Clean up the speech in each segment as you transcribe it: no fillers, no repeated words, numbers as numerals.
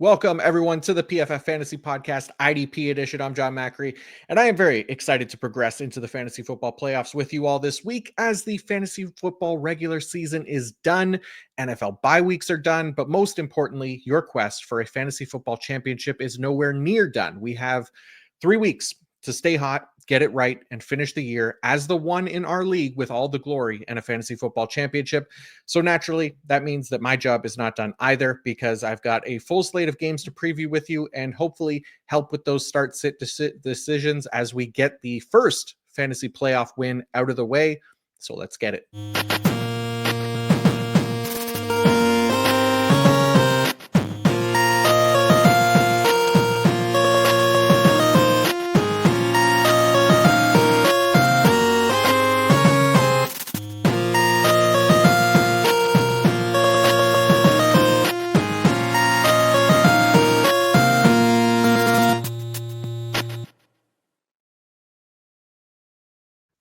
Welcome, everyone, to the PFF Fantasy Podcast IDP edition. I'm Jon Macri, and I am very excited to progress into the fantasy football playoffs with you all this week as the fantasy football regular season is done. NFL bye weeks are done, but most importantly, your quest for a fantasy football championship is nowhere near done. We have 3 weeks to stay hot, get it right, and finish the year as the one in our league with all the glory and a fantasy football championship. So naturally, that means that my job is not done either, because I've got a full slate of games to preview with you and hopefully help with those start-sit decisions as we get the first fantasy playoff win out of the way. So let's get it.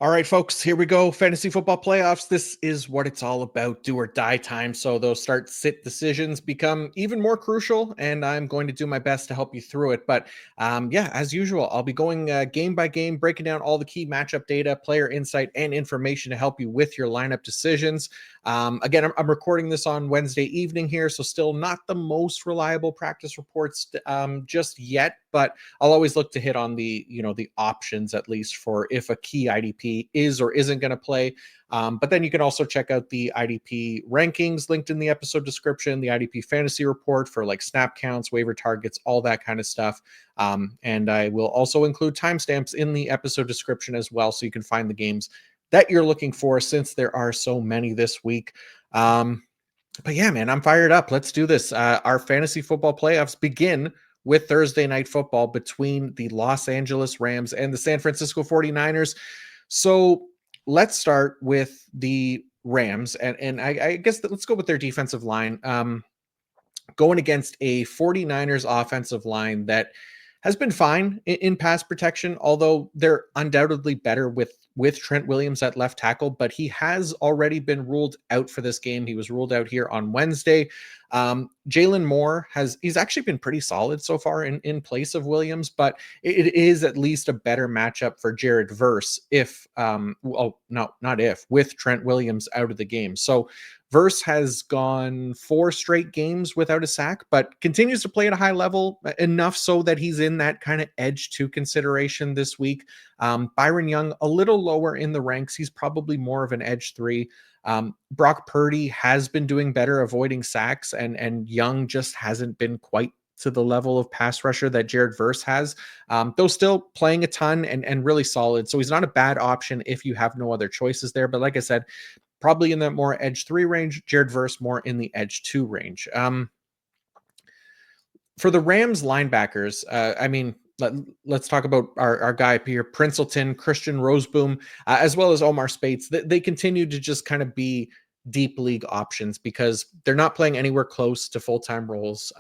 All right, folks, here we go. Fantasy football playoffs. This is what it's all about, do or die time. So those start-sit decisions become even more crucial, and I'm going to do my best to help you through it. But yeah, as usual, I'll be going game by game, breaking down all the key matchup data, player insight, and information to help you with your lineup decisions. Again, I'm recording this on Wednesday evening here, so still not the most reliable practice reports just yet, but I'll always look to hit on the options, at least, for if a key IDP is or isn't going to play. But then you can also check out the IDP rankings linked in the episode description, the IDP fantasy report for like snap counts, waiver targets, all that kind of stuff. And I will also include timestamps in the episode description as well, so you can find the games that you're looking for, since there are so many this week. But yeah, man, I'm fired up. Let's do this. Our fantasy football playoffs begin with Thursday night football between the Los Angeles Rams and the San Francisco 49ers. So let's start with the Rams. And I guess let's go with their defensive line. Going against a 49ers offensive line that has been fine in pass protection, although they're undoubtedly better with Trent Williams at left tackle, but he has already been ruled out for this game. He was ruled out here on Wednesday. Jalen Moore he's actually been pretty solid so far in place of Williams, but it is at least a better matchup for Jared Verse with Trent Williams out of the game. So Verse has gone 4 straight games without a sack, but continues to play at a high level, enough so that he's in that kind of edge 2 consideration this week. Byron Young, a little lower in the ranks. He's probably more of an edge 3. Brock Purdy has been doing better avoiding sacks, and Young just hasn't been quite to the level of pass rusher that Jared Verse has, though still playing a ton and really solid. So he's not a bad option if you have no other choices there. But like I said, probably in that more edge 3 range, Jared Verse more in the edge 2 range. For the Rams linebackers, let's talk about our guy up here, Princeton, Christian Roseboom, as well as Omar Spates. They continue to just kind of be deep league options because they're not playing anywhere close to full-time roles.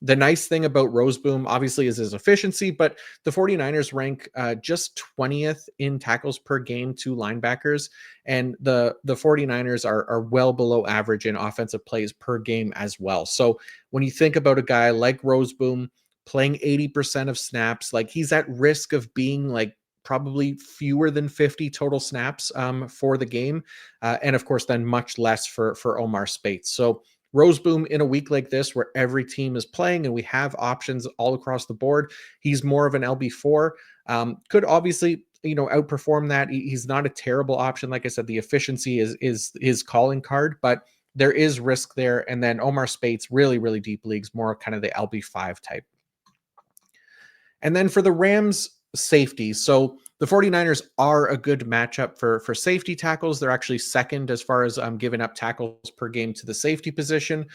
The nice thing about Roseboom, obviously, is his efficiency, but the 49ers rank just 20th in tackles per game to linebackers, and the 49ers are well below average in offensive plays per game as well. So when you think about a guy like Roseboom playing 80% of snaps, like he's at risk of being like probably fewer than 50 total snaps for the game. And of course, then much less for Omar Spates. So Roseboom in a week like this, where every team is playing and we have options all across the board, he's more of an LB4. Could obviously, outperform that. He's not a terrible option. Like I said, the efficiency is his calling card, but there is risk there. And then Omar Spates, really, really deep leagues, more kind of the LB5 type. And then for the Rams safety, so the 49ers are a good matchup for safety tackles. They're actually second as far as giving up tackles per game to the safety position.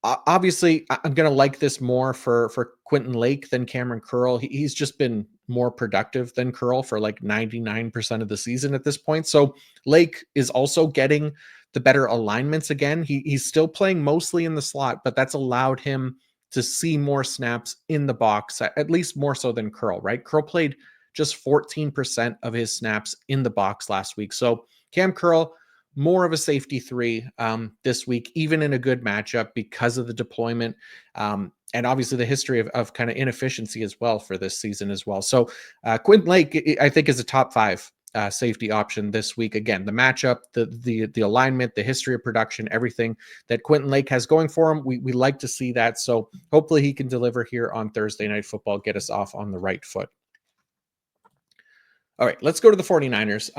Obviously, I'm going to like this more for Quentin Lake than Cameron Curl. He's just been more productive than Curl for like 99% of the season at this point. So Lake is also getting the better alignments again. He's still playing mostly in the slot, but that's allowed him to see more snaps in the box, at least more so than Curl, right? Curl played just 14% of his snaps in the box last week. So Cam Curl more of a safety three this week, even in a good matchup because of the deployment. And obviously the history of kind of inefficiency as well for this season as well. So Quentin Lake, I think, is a top five safety option this week. Again, the matchup, the alignment, the history of production, everything that Quentin Lake has going for him, we like to see that. So hopefully he can deliver here on Thursday Night Football, get us off on the right foot. All right, let's go to the 49ers.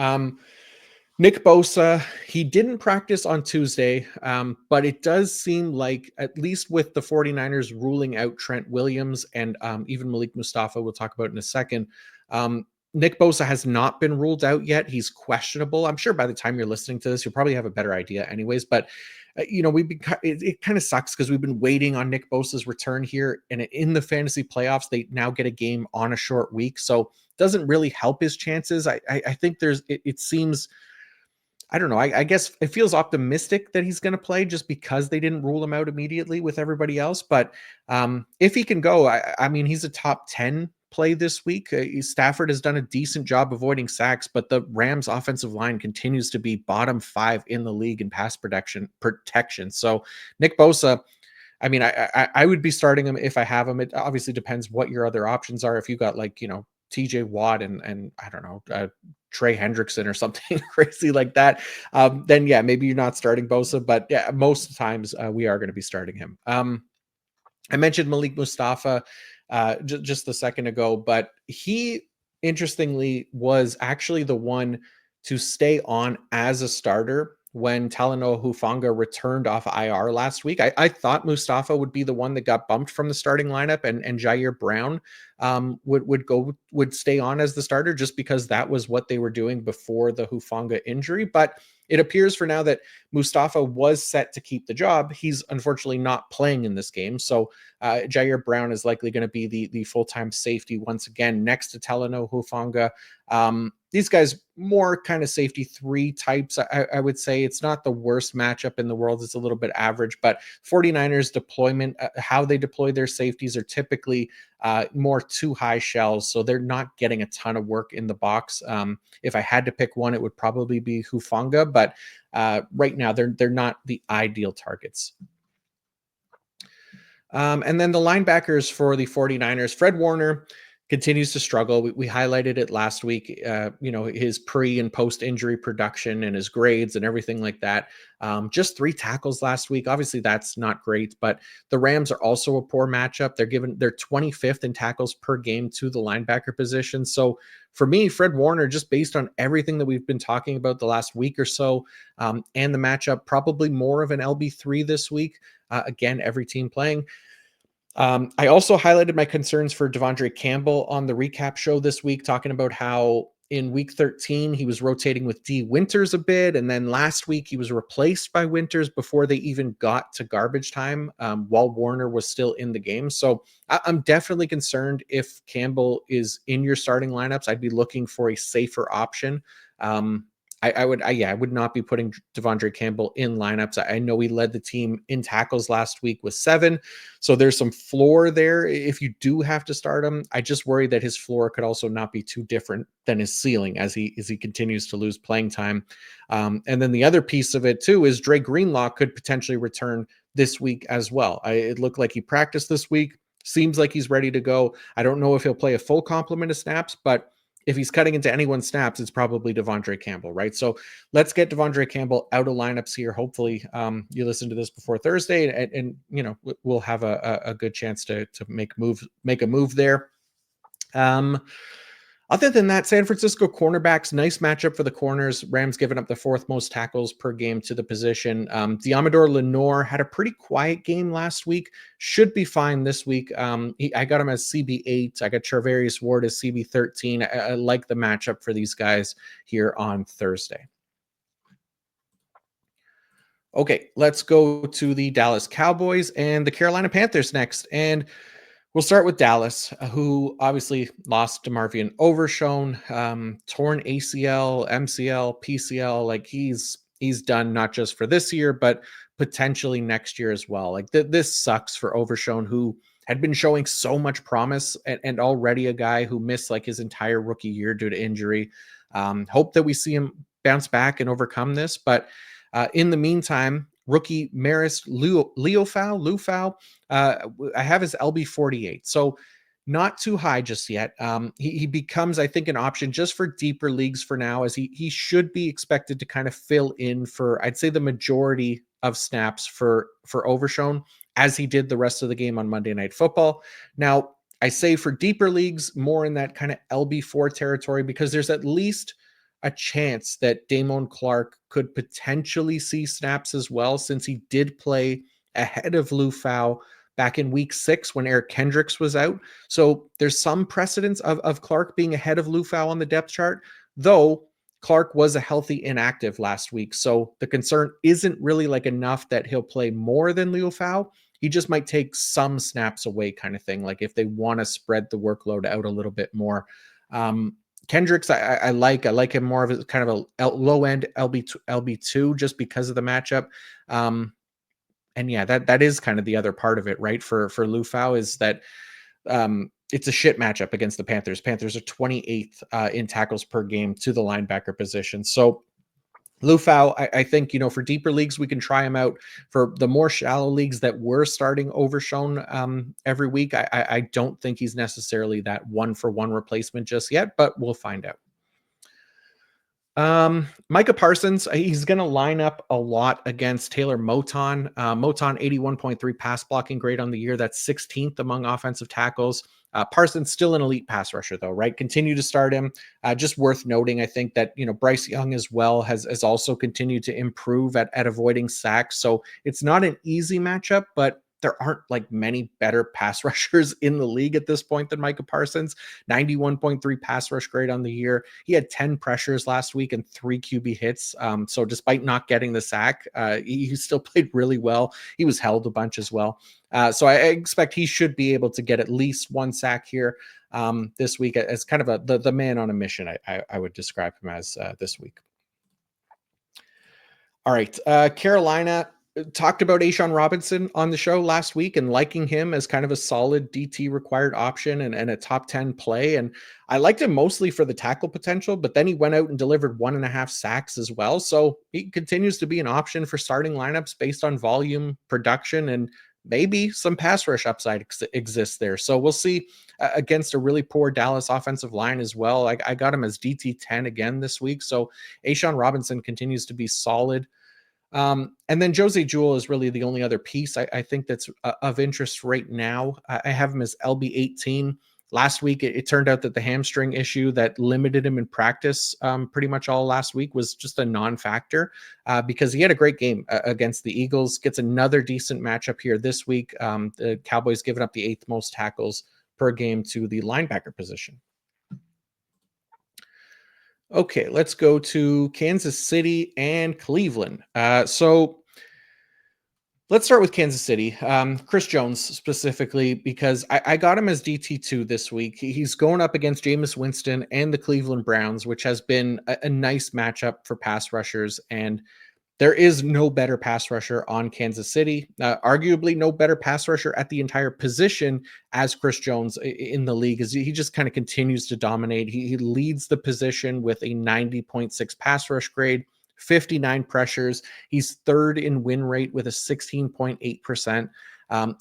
Nick Bosa, he didn't practice on Tuesday, but it does seem like, at least with the 49ers ruling out Trent Williams and even Malik Mustafa, we'll talk about in a second, Nick Bosa has not been ruled out yet. He's questionable. I'm sure by the time you're listening to this, you'll probably have a better idea anyways. But, we've been, it kind of sucks because we've been waiting on Nick Bosa's return here. And in the fantasy playoffs, they now get a game on a short week. So it doesn't really help his chances. I think it seems, I don't know. I guess it feels optimistic that he's going to play just because they didn't rule him out immediately with everybody else. But if he can go, I mean, he's a top 10 play this week. Stafford has done a decent job avoiding sacks, but the Rams offensive line continues to be bottom 5 in the league in pass protection. So Nick Bosa, I mean, I would be starting him if I have him. It obviously depends what your other options are. If you got TJ Watt and I don't know, Trey Hendrickson or something crazy like that, then yeah, maybe you're not starting Bosa, but yeah, most times we are going to be starting him. I mentioned Malik Mustafa just a second ago, but he interestingly was actually the one to stay on as a starter when Talanoa Hufanga returned off IR last week. I thought Mustafa would be the one that got bumped from the starting lineup, and Jair Brown would stay on as the starter just because that was what they were doing before the Hufanga injury. But it appears for now that Mustafa was set to keep the job. He's unfortunately not playing in this game. So Jair Brown is likely going to be the full-time safety once again next to Talanoa Hufanga. These guys more kind of safety 3 types. I would say it's not the worst matchup in the world. It's a little bit average, but 49ers deployment, how they deploy their safeties are typically more 2 high shells. So they're not getting a ton of work in the box. If I had to pick one, it would probably be Hufanga, but right now they're not the ideal targets. And then the linebackers for the 49ers, Fred Warner continues to struggle. We highlighted it last week, his pre and post injury production and his grades and everything like that. Just 3 tackles last week. Obviously that's not great, but the Rams are also a poor matchup. They're 25th in tackles per game to the linebacker position. So for me, Fred Warner, just based on everything that we've been talking about the last week or so, and the matchup, probably more of an LB3 this week. Again, every team playing. I also highlighted my concerns for Devondre Campbell on the recap show this week, talking about how in week 13, he was rotating with D Winters a bit. And then last week he was replaced by Winters before they even got to garbage time, while Warner was still in the game. So I'm definitely concerned if Campbell is in your starting lineups. I'd be looking for a safer option. I would not be putting Devondre Campbell in lineups. I know he led the team in tackles last week with 7. So there's some floor there. If you do have to start him, I just worry that his floor could also not be too different than his ceiling as he continues to lose playing time. And then the other piece of it too is Dre Greenlaw could potentially return this week as well. It looked like he practiced this week. Seems like he's ready to go. I don't know if he'll play a full complement of snaps, but if he's cutting into anyone's snaps, it's probably Devondre Campbell, right? So let's get Devondre Campbell out of lineups here. Hopefully you listen to this before Thursday and we'll have a good chance to make a move there. Other than that, San Francisco cornerbacks, nice matchup for the corners. Rams giving up the 4th most tackles per game to the position. Diamador Lenore had a pretty quiet game last week. Should be fine this week. I got him as CB8. I got Charvarius Ward as CB13. I like the matchup for these guys here on Thursday. Okay, let's go to the Dallas Cowboys and the Carolina Panthers next. And we'll start with Dallas, who obviously lost DeMarvion Overshown, torn ACL, MCL, PCL. Like he's done not just for this year, but potentially next year as well. Like this sucks for Overshown, who had been showing so much promise and already a guy who missed like his entire rookie year due to injury. Hope that we see him bounce back and overcome this, but In the meantime, rookie Maris Leofau, I have his LB 48. So not too high just yet. He becomes, I think, an option just for deeper leagues for now, as he should be expected to kind of fill in for, I'd say, the majority of snaps for Overshone, as he did the rest of the game on Monday Night Football. Now, I say for deeper leagues, more in that kind of LB4 territory, because there's at least a chance that Damone Clark could potentially see snaps as well, since he did play ahead of Lufau back in week 6 when Eric Kendricks was out. So there's some precedence of Clark being ahead of Lufau on the depth chart, though Clark was a healthy inactive last week. So the concern isn't really like enough that he'll play more than Lufau. He just might take some snaps away, kind of thing, like if they want to spread the workload out a little bit more. Kendricks, I like him more of a kind of a low end LB2 just because of the matchup. And yeah, that is kind of the other part of it, right? For Lufau is that it's a shit matchup against the Panthers. Panthers are 28th in tackles per game to the linebacker position. So Lufau, I think, for deeper leagues, we can try him out. For the more shallow leagues that we're starting Overshone every week, I don't think he's necessarily that one-for-one replacement just yet, but we'll find out. Micah Parsons, he's going to line up a lot against Taylor Moton. Moton, 81.3 pass blocking grade on the year. That's 16th among offensive tackles. Parsons still an elite pass rusher, though, right? Continue to start him. Just worth noting, I think that, Bryce Young as well has also continued to improve at avoiding sacks. So it's not an easy matchup, but there aren't like many better pass rushers in the league at this point than Micah Parsons. 91.3 pass rush grade on the year. He had 10 pressures last week and 3 QB hits. So despite not getting the sack, he still played really well. He was held a bunch as well. So I expect he should be able to get at least 1 sack here this week, as kind of the man on a mission, I would describe him as this week. All right. Carolina talked about A'Shawn Robinson on the show last week and liking him as kind of a solid DT required option and a top 10 play. And I liked him mostly for the tackle potential, but then he went out and delivered 1.5 sacks as well. So he continues to be an option for starting lineups based on volume, production, and maybe some pass rush upside exists there. So we'll see against a really poor Dallas offensive line as well. I got him as DT 10 again this week. So A'Shawn Robinson continues to be solid. And then Jose Jewell is really the only other piece I think that's of interest right now. I have him as LB 18. Last week, it turned out that the hamstring issue that limited him in practice pretty much all last week was just a non-factor because he had a great game against the Eagles. Gets another decent matchup here this week. The Cowboys giving up the 8th most tackles per game to the linebacker position. Okay, let's go to Kansas City and Cleveland. So let's start with Kansas City. Chris Jones specifically, because I got him as DT2 this week. He's going up against Jameis Winston and the Cleveland Browns, which has been a nice matchup for pass rushers. And there is no better pass rusher on Kansas City, arguably no better pass rusher at the entire position as Chris Jones in the league. As he just kind of continues to dominate. He leads the position with a 90.6 pass rush grade, 59 pressures. He's 3rd in win rate with a 16.8%.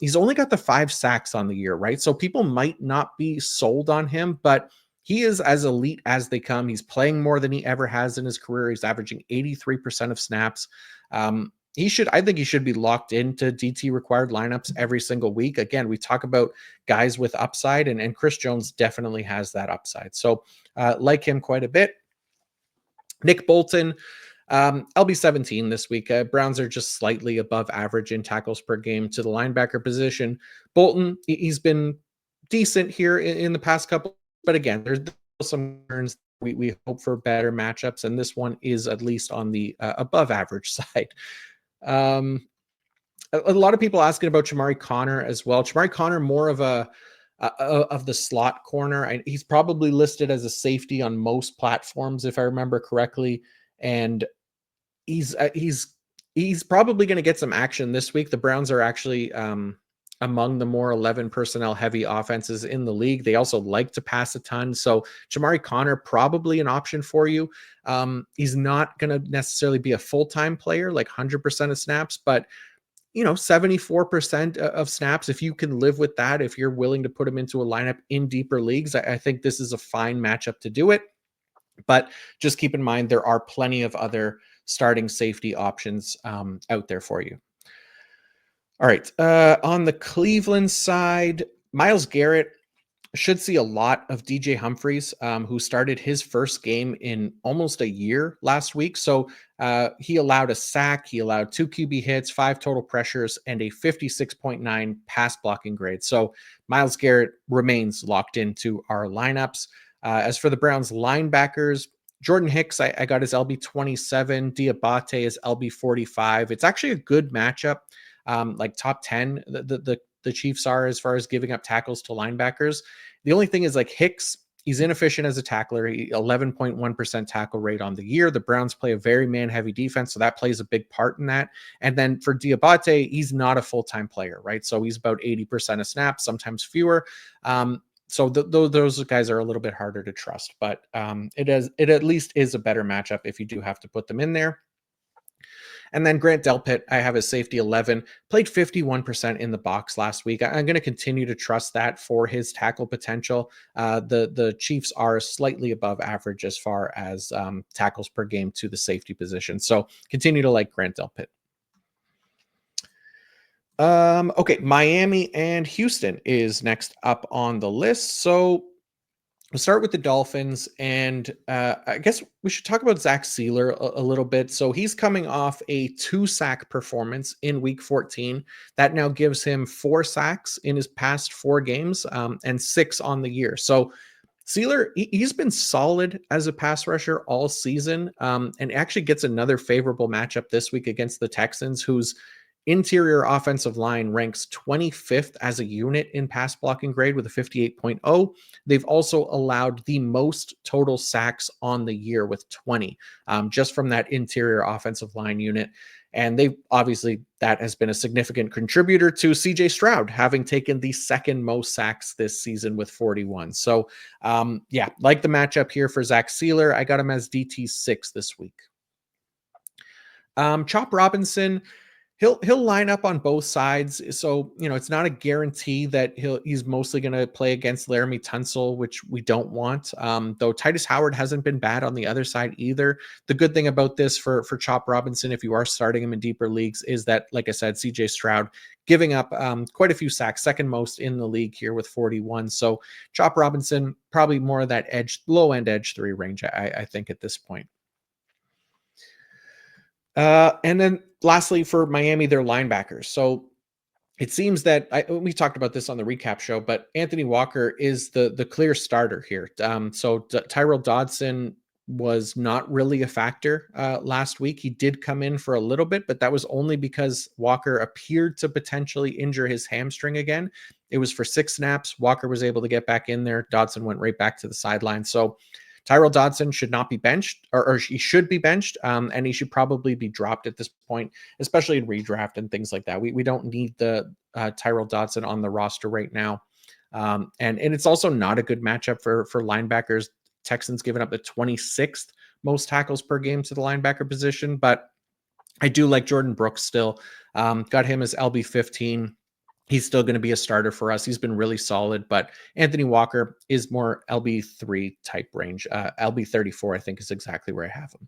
He's only got the 5 sacks on the year, right? So people might not be sold on him, but he is as elite as they come. He's playing more than he ever has in his career. He's averaging 83% of snaps. I think he should be locked into DT required lineups every single week. Again, we talk about guys with upside, and Chris Jones definitely has that upside. So like him quite a bit. Nick Bolton, LB 17 this week. Browns are just slightly above average in tackles per game to the linebacker position. Bolton, he's been decent here in the past couple. But again, there's some concerns. We hope for better matchups, and this one is at least on the above average side. A lot of people asking about Chamari Connor as well. Chamari Connor, more of of the slot corner. He's probably listed as a safety on most platforms, if I remember correctly, and he's probably going to get some action this week. The Browns are actually among the more 11 personnel heavy offenses in the league. They also like to pass a ton. So Jamari Connor, probably an option for you. He's not going to necessarily be a full-time player, like 100% of snaps, but 74% of snaps, if you can live with that, if you're willing to put him into a lineup in deeper leagues, I think this is a fine matchup to do it. But just keep in mind, there are plenty of other starting safety options out there for you. All right. On the Cleveland side, Myles Garrett should see a lot of DJ Humphries, who started his first game in almost a year last week. So he allowed a sack, he allowed 2 QB hits, 5 total pressures, and a 56.9 pass blocking grade. So Myles Garrett remains locked into our lineups. As for the Browns linebackers, Jordan Hicks, I got his LB 27. Diabate is LB 45. It's actually a good matchup, like top 10. The Chiefs are as far as giving up tackles to linebackers. The only thing is, like, Hicks, he's inefficient as a tackler. 11.1% tackle rate on the year. The Browns play a very man-heavy defense, so that plays a big part in that. And then for Diabate, he's not a full-time player, right? So he's about 80% of snaps, sometimes fewer. So those guys are a little bit harder to trust, but it at least is a better matchup if you do have to put them in there. And then Grant Delpit, I have his safety 11, played 51% in the box last week. I'm going to continue to trust that for his tackle potential. The Chiefs are slightly above average as far as tackles per game to the safety position. So continue to like Grant Delpit. Okay, Miami and Houston is next up on the list. So we'll start with the Dolphins, and I guess we should talk about Zach Sealer a little bit. So he's coming off a 2-sack performance in Week 14. That now gives him 4 sacks in his past 4 games, and 6 on the year. So Sealer, he's been solid as a pass rusher all season, and actually gets another favorable matchup this week against the Texans, whose interior offensive line ranks 25th as a unit in pass blocking grade with a 58.0. They've also allowed the most total sacks on the year with 20, just from that interior offensive line unit. And they obviously, that has been a significant contributor to CJ Stroud having taken the second most sacks this season with 41. So yeah, like the matchup here for Zach Sealer. I got him as DT6 this week. Chop Robinson, he'll line up on both sides. So, it's not a guarantee that he's mostly going to play against Laramie Tunsil, which we don't want. Though Titus Howard hasn't been bad on the other side either. The good thing about this for Chop Robinson, if you are starting him in deeper leagues, is that, like I said, CJ Stroud giving up quite a few sacks, second most in the league here with 41. So Chop Robinson, probably more of that low end edge 3 range, I think, at this point. And then lastly for Miami, their linebackers. So it seems that we talked about this on the recap show, but Anthony Walker is the clear starter here. Tyrell Dodson was not really a factor last week. He did come in for a little bit, but that was only because Walker appeared to potentially injure his hamstring again. It was for 6 snaps. Walker was able to get back in there. Dodson went right back to the sideline. So Tyrell Dodson should not be benched, or he should be benched, and he should probably be dropped at this point, especially in redraft and things like that. We don't need the Tyrell Dodson on the roster right now. And it's also not a good matchup for linebackers. Texans giving up the 26th most tackles per game to the linebacker position, but I do like Jordan Brooks still. Got him as LB 15. He's still going to be a starter for us. He's been really solid, but Anthony Walker is more LB3 type range. LB 34, I think, is exactly where I have him.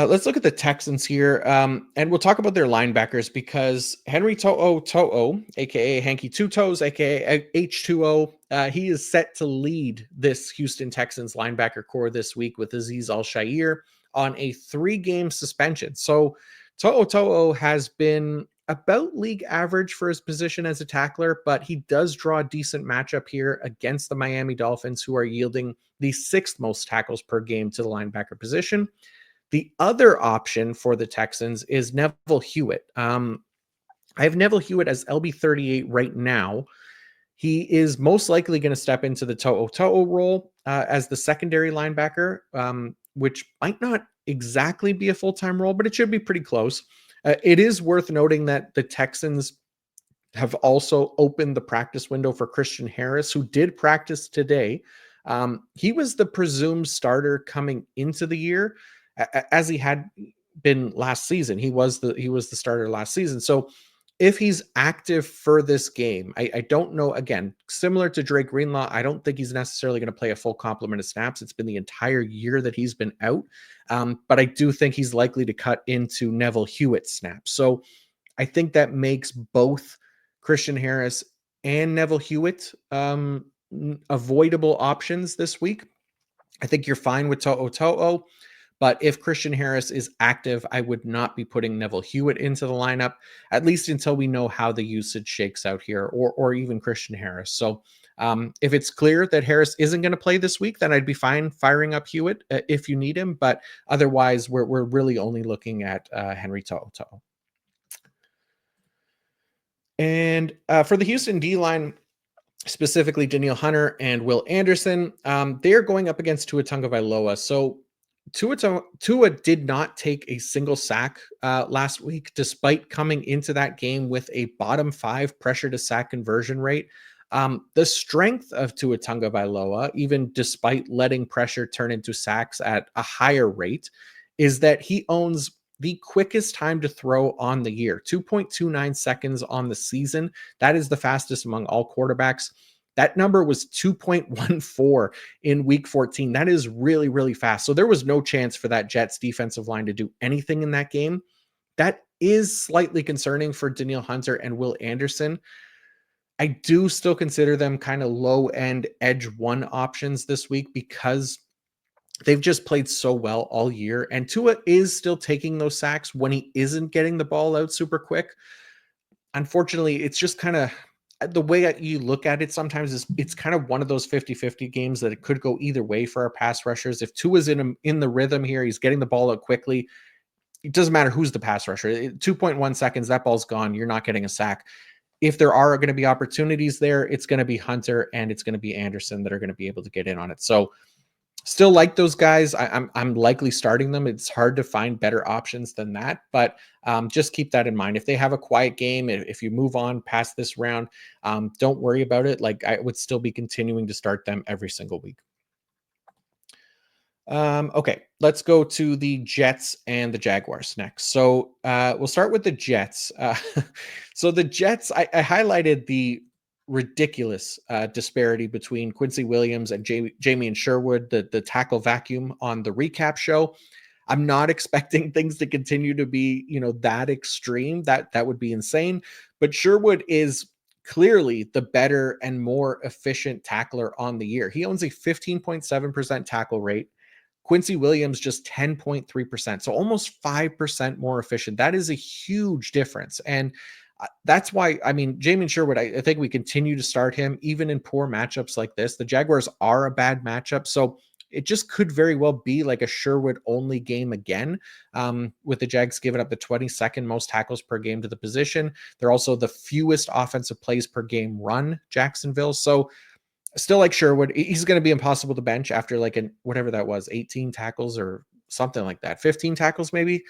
Let's look at the Texans here, and we'll talk about their linebackers because Henry To'o, aka Hanky Two Toes, aka H2O, he is set to lead this Houston Texans linebacker core this week with Azeez Al-Shaair on a 3-game suspension. So To'o has been about league average for his position as a tackler, but he does draw a decent matchup here against the Miami Dolphins, who are yielding the 6th most tackles per game to the linebacker position. The other option for the Texans is Neville Hewitt. I have Neville Hewitt as LB38 right now. He is most likely going to step into the To'o role as the secondary linebacker, which might not exactly be a full-time role, but it should be pretty close. It is worth noting that the Texans have also opened the practice window for Christian Harris, who did practice today. He was the presumed starter coming into the year, as he had been last season. He was the starter last season. So if he's active for this game, I don't know. Again, similar to Drake Greenlaw, I don't think he's necessarily going to play a full complement of snaps. It's been the entire year that he's been out, but I do think he's likely to cut into Neville Hewitt snaps. So I think that makes both Christian Harris and Neville Hewitt avoidable options this week. I think you're fine with To'o, but if Christian Harris is active, I would not be putting Neville Hewitt into the lineup, at least until we know how the usage shakes out here, or even Christian Harris. So if it's clear that Harris isn't going to play this week, then I'd be fine firing up Hewitt if you need him. But otherwise, we're really only looking at Henry To'o. And for the Houston D line, specifically Danielle Hunter and Will Anderson, they are going up against Tua Tagovailoa. So Tua did not take a single sack last week, despite coming into that game with a bottom 5 pressure to sack conversion rate. The strength of Tua Tagovailoa, even despite letting pressure turn into sacks at a higher rate, is that he owns the quickest time to throw on the year, 2.29 seconds on the season. That is the fastest among all quarterbacks. That number was 2.14 in week 14. That is really, really fast. So there was no chance for that Jets defensive line to do anything in that game. That is slightly concerning for Danielle Hunter and Will Anderson. I do still consider them kind of low end edge one options this week because they've just played so well all year. And Tua is still taking those sacks when he isn't getting the ball out super quick. Unfortunately, it's just kind of the way that you look at it sometimes is it's kind of one of those 50-50 games that it could go either way for our pass rushers. If Tua's in the rhythm here, he's getting the ball out quickly. It doesn't matter who's the pass rusher. 2.1 seconds, that ball's gone. You're not getting a sack. If there are going to be opportunities there, it's going to be Hunter and it's going to be Anderson that are going to be able to get in on it. So still like those guys. I'm likely starting them. It's hard to find better options than that, but just keep that in mind. If they have a quiet game, if you move on past this round, don't worry about it. Like I would still be continuing to start them every single week. Okay, let's go to the Jets and the Jaguars next. So we'll start with the Jets. So the Jets, I highlighted the ridiculous disparity between Quincy Williams and Jamie and Sherwood, the tackle vacuum on the recap show. I'm not expecting things to continue to be, that extreme. That would be insane. But Sherwood is clearly the better and more efficient tackler on the year. He owns a 15.7% tackle rate. Quincy Williams just 10.3%. So almost 5% more efficient. That is a huge difference. And that's why, Jamin Sherwood, I think we continue to start him even in poor matchups like this. The Jaguars are a bad matchup. So it just could very well be like a Sherwood only game again, with the Jags giving up the 22nd most tackles per game to the position. They're also the fewest offensive plays per game run, Jacksonville. So still like Sherwood, he's going to be impossible to bench after whatever that was, 18 tackles or something like that, 15 tackles maybe.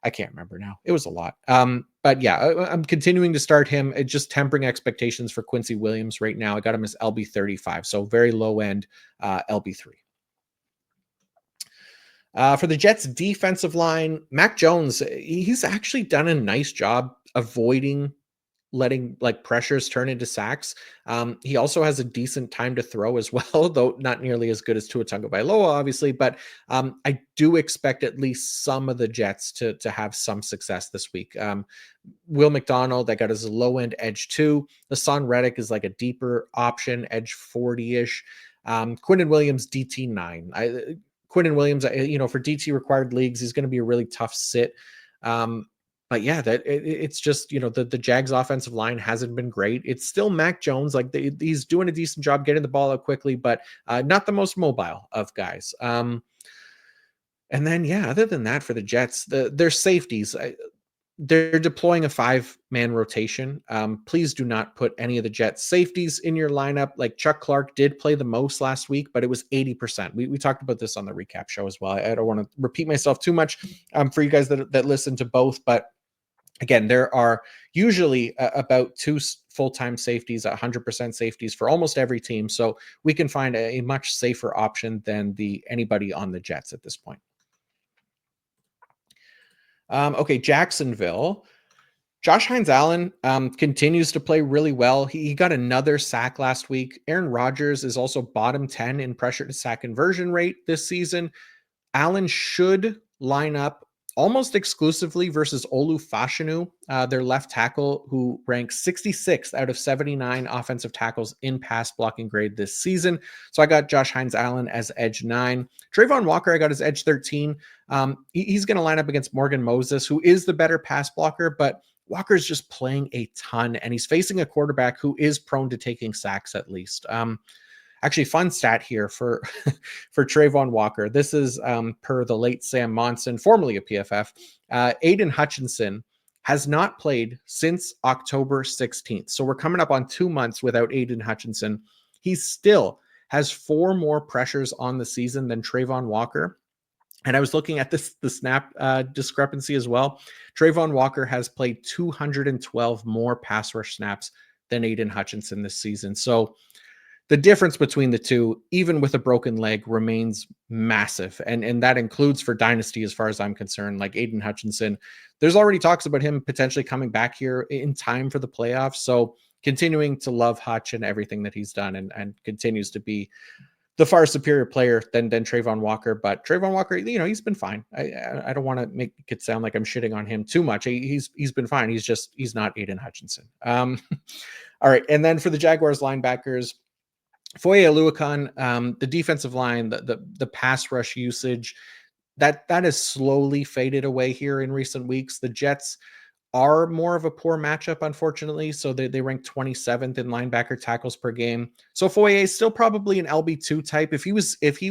I can't remember now. It was a lot. But yeah, I'm continuing to start him. Just tempering expectations for Quincy Williams right now. I got him as LB 35, so very low end LB 3. For the Jets defensive line, Mac Jones, he's actually done a nice job avoiding letting pressures turn into sacks. He also has a decent time to throw as well, though not nearly as good as Tua Tagovailoa, obviously. But I do expect at least some of the Jets to have some success this week. Will McDonald, that got as a low end edge 2. Hassan Reddick is like a deeper option, edge 40-ish. Quinnen Williams, DT 9. Quinnen Williams, for DT required leagues, he's going to be a really tough sit. But yeah, it's just, the Jags offensive line hasn't been great. It's still Mac Jones. He's doing a decent job getting the ball out quickly, but not the most mobile of guys. And then, other than that for the Jets, their safeties, they're deploying a 5-man rotation. Please do not put any of the Jets safeties in your lineup. Like Chuck Clark did play the most last week, but it was 80%. We talked about this on the recap show as well. I don't want to repeat myself too much for you guys that listen to both, but Again, there are usually about two full-time safeties, 100% safeties for almost every team. So we can find a much safer option than the anybody on the Jets at this point. Okay, Jacksonville. Josh Hines Allen continues to play really well. He got another sack last week. Aaron Rodgers is also bottom 10 in pressure to sack conversion rate this season. Allen should line up almost exclusively versus Olu Fashanu, their left tackle, who ranks 66th out of 79 offensive tackles in pass blocking grade this season. So I got Josh Hines Allen as edge 9. Trayvon Walker, I got as edge 13. He's going to line up against Morgan Moses, who is the better pass blocker, but Walker's just playing a ton, and he's facing a quarterback who is prone to taking sacks at least. Actually, fun stat here for for Trayvon Walker. This is per the late Sam Monson, formerly of PFF. Aiden Hutchinson has not played since October 16th. So we're coming up on 2 months without Aiden Hutchinson. He still has 4 more pressures on the season than Trayvon Walker. And I was looking at the snap discrepancy as well. Trayvon Walker has played 212 more pass rush snaps than Aiden Hutchinson this season. So the difference between the two, even with a broken leg, remains massive. And that includes for Dynasty, as far as I'm concerned, like Aiden Hutchinson. There's already talks about him potentially coming back here in time for the playoffs. So continuing to love Hutch and everything that he's done, and continues to be the far superior player than Trayvon Walker. But Trayvon Walker, he's been fine. I don't want to make it sound like I'm shitting on him too much. He's been fine. He's not Aiden Hutchinson. All right. And then for the Jaguars linebackers, Foye Oluokun, the defensive line, the pass rush usage, that has slowly faded away here in recent weeks. The Jets are more of a poor matchup, unfortunately. So they rank 27th in linebacker tackles per game. So Foye is still probably an LB2 type. If he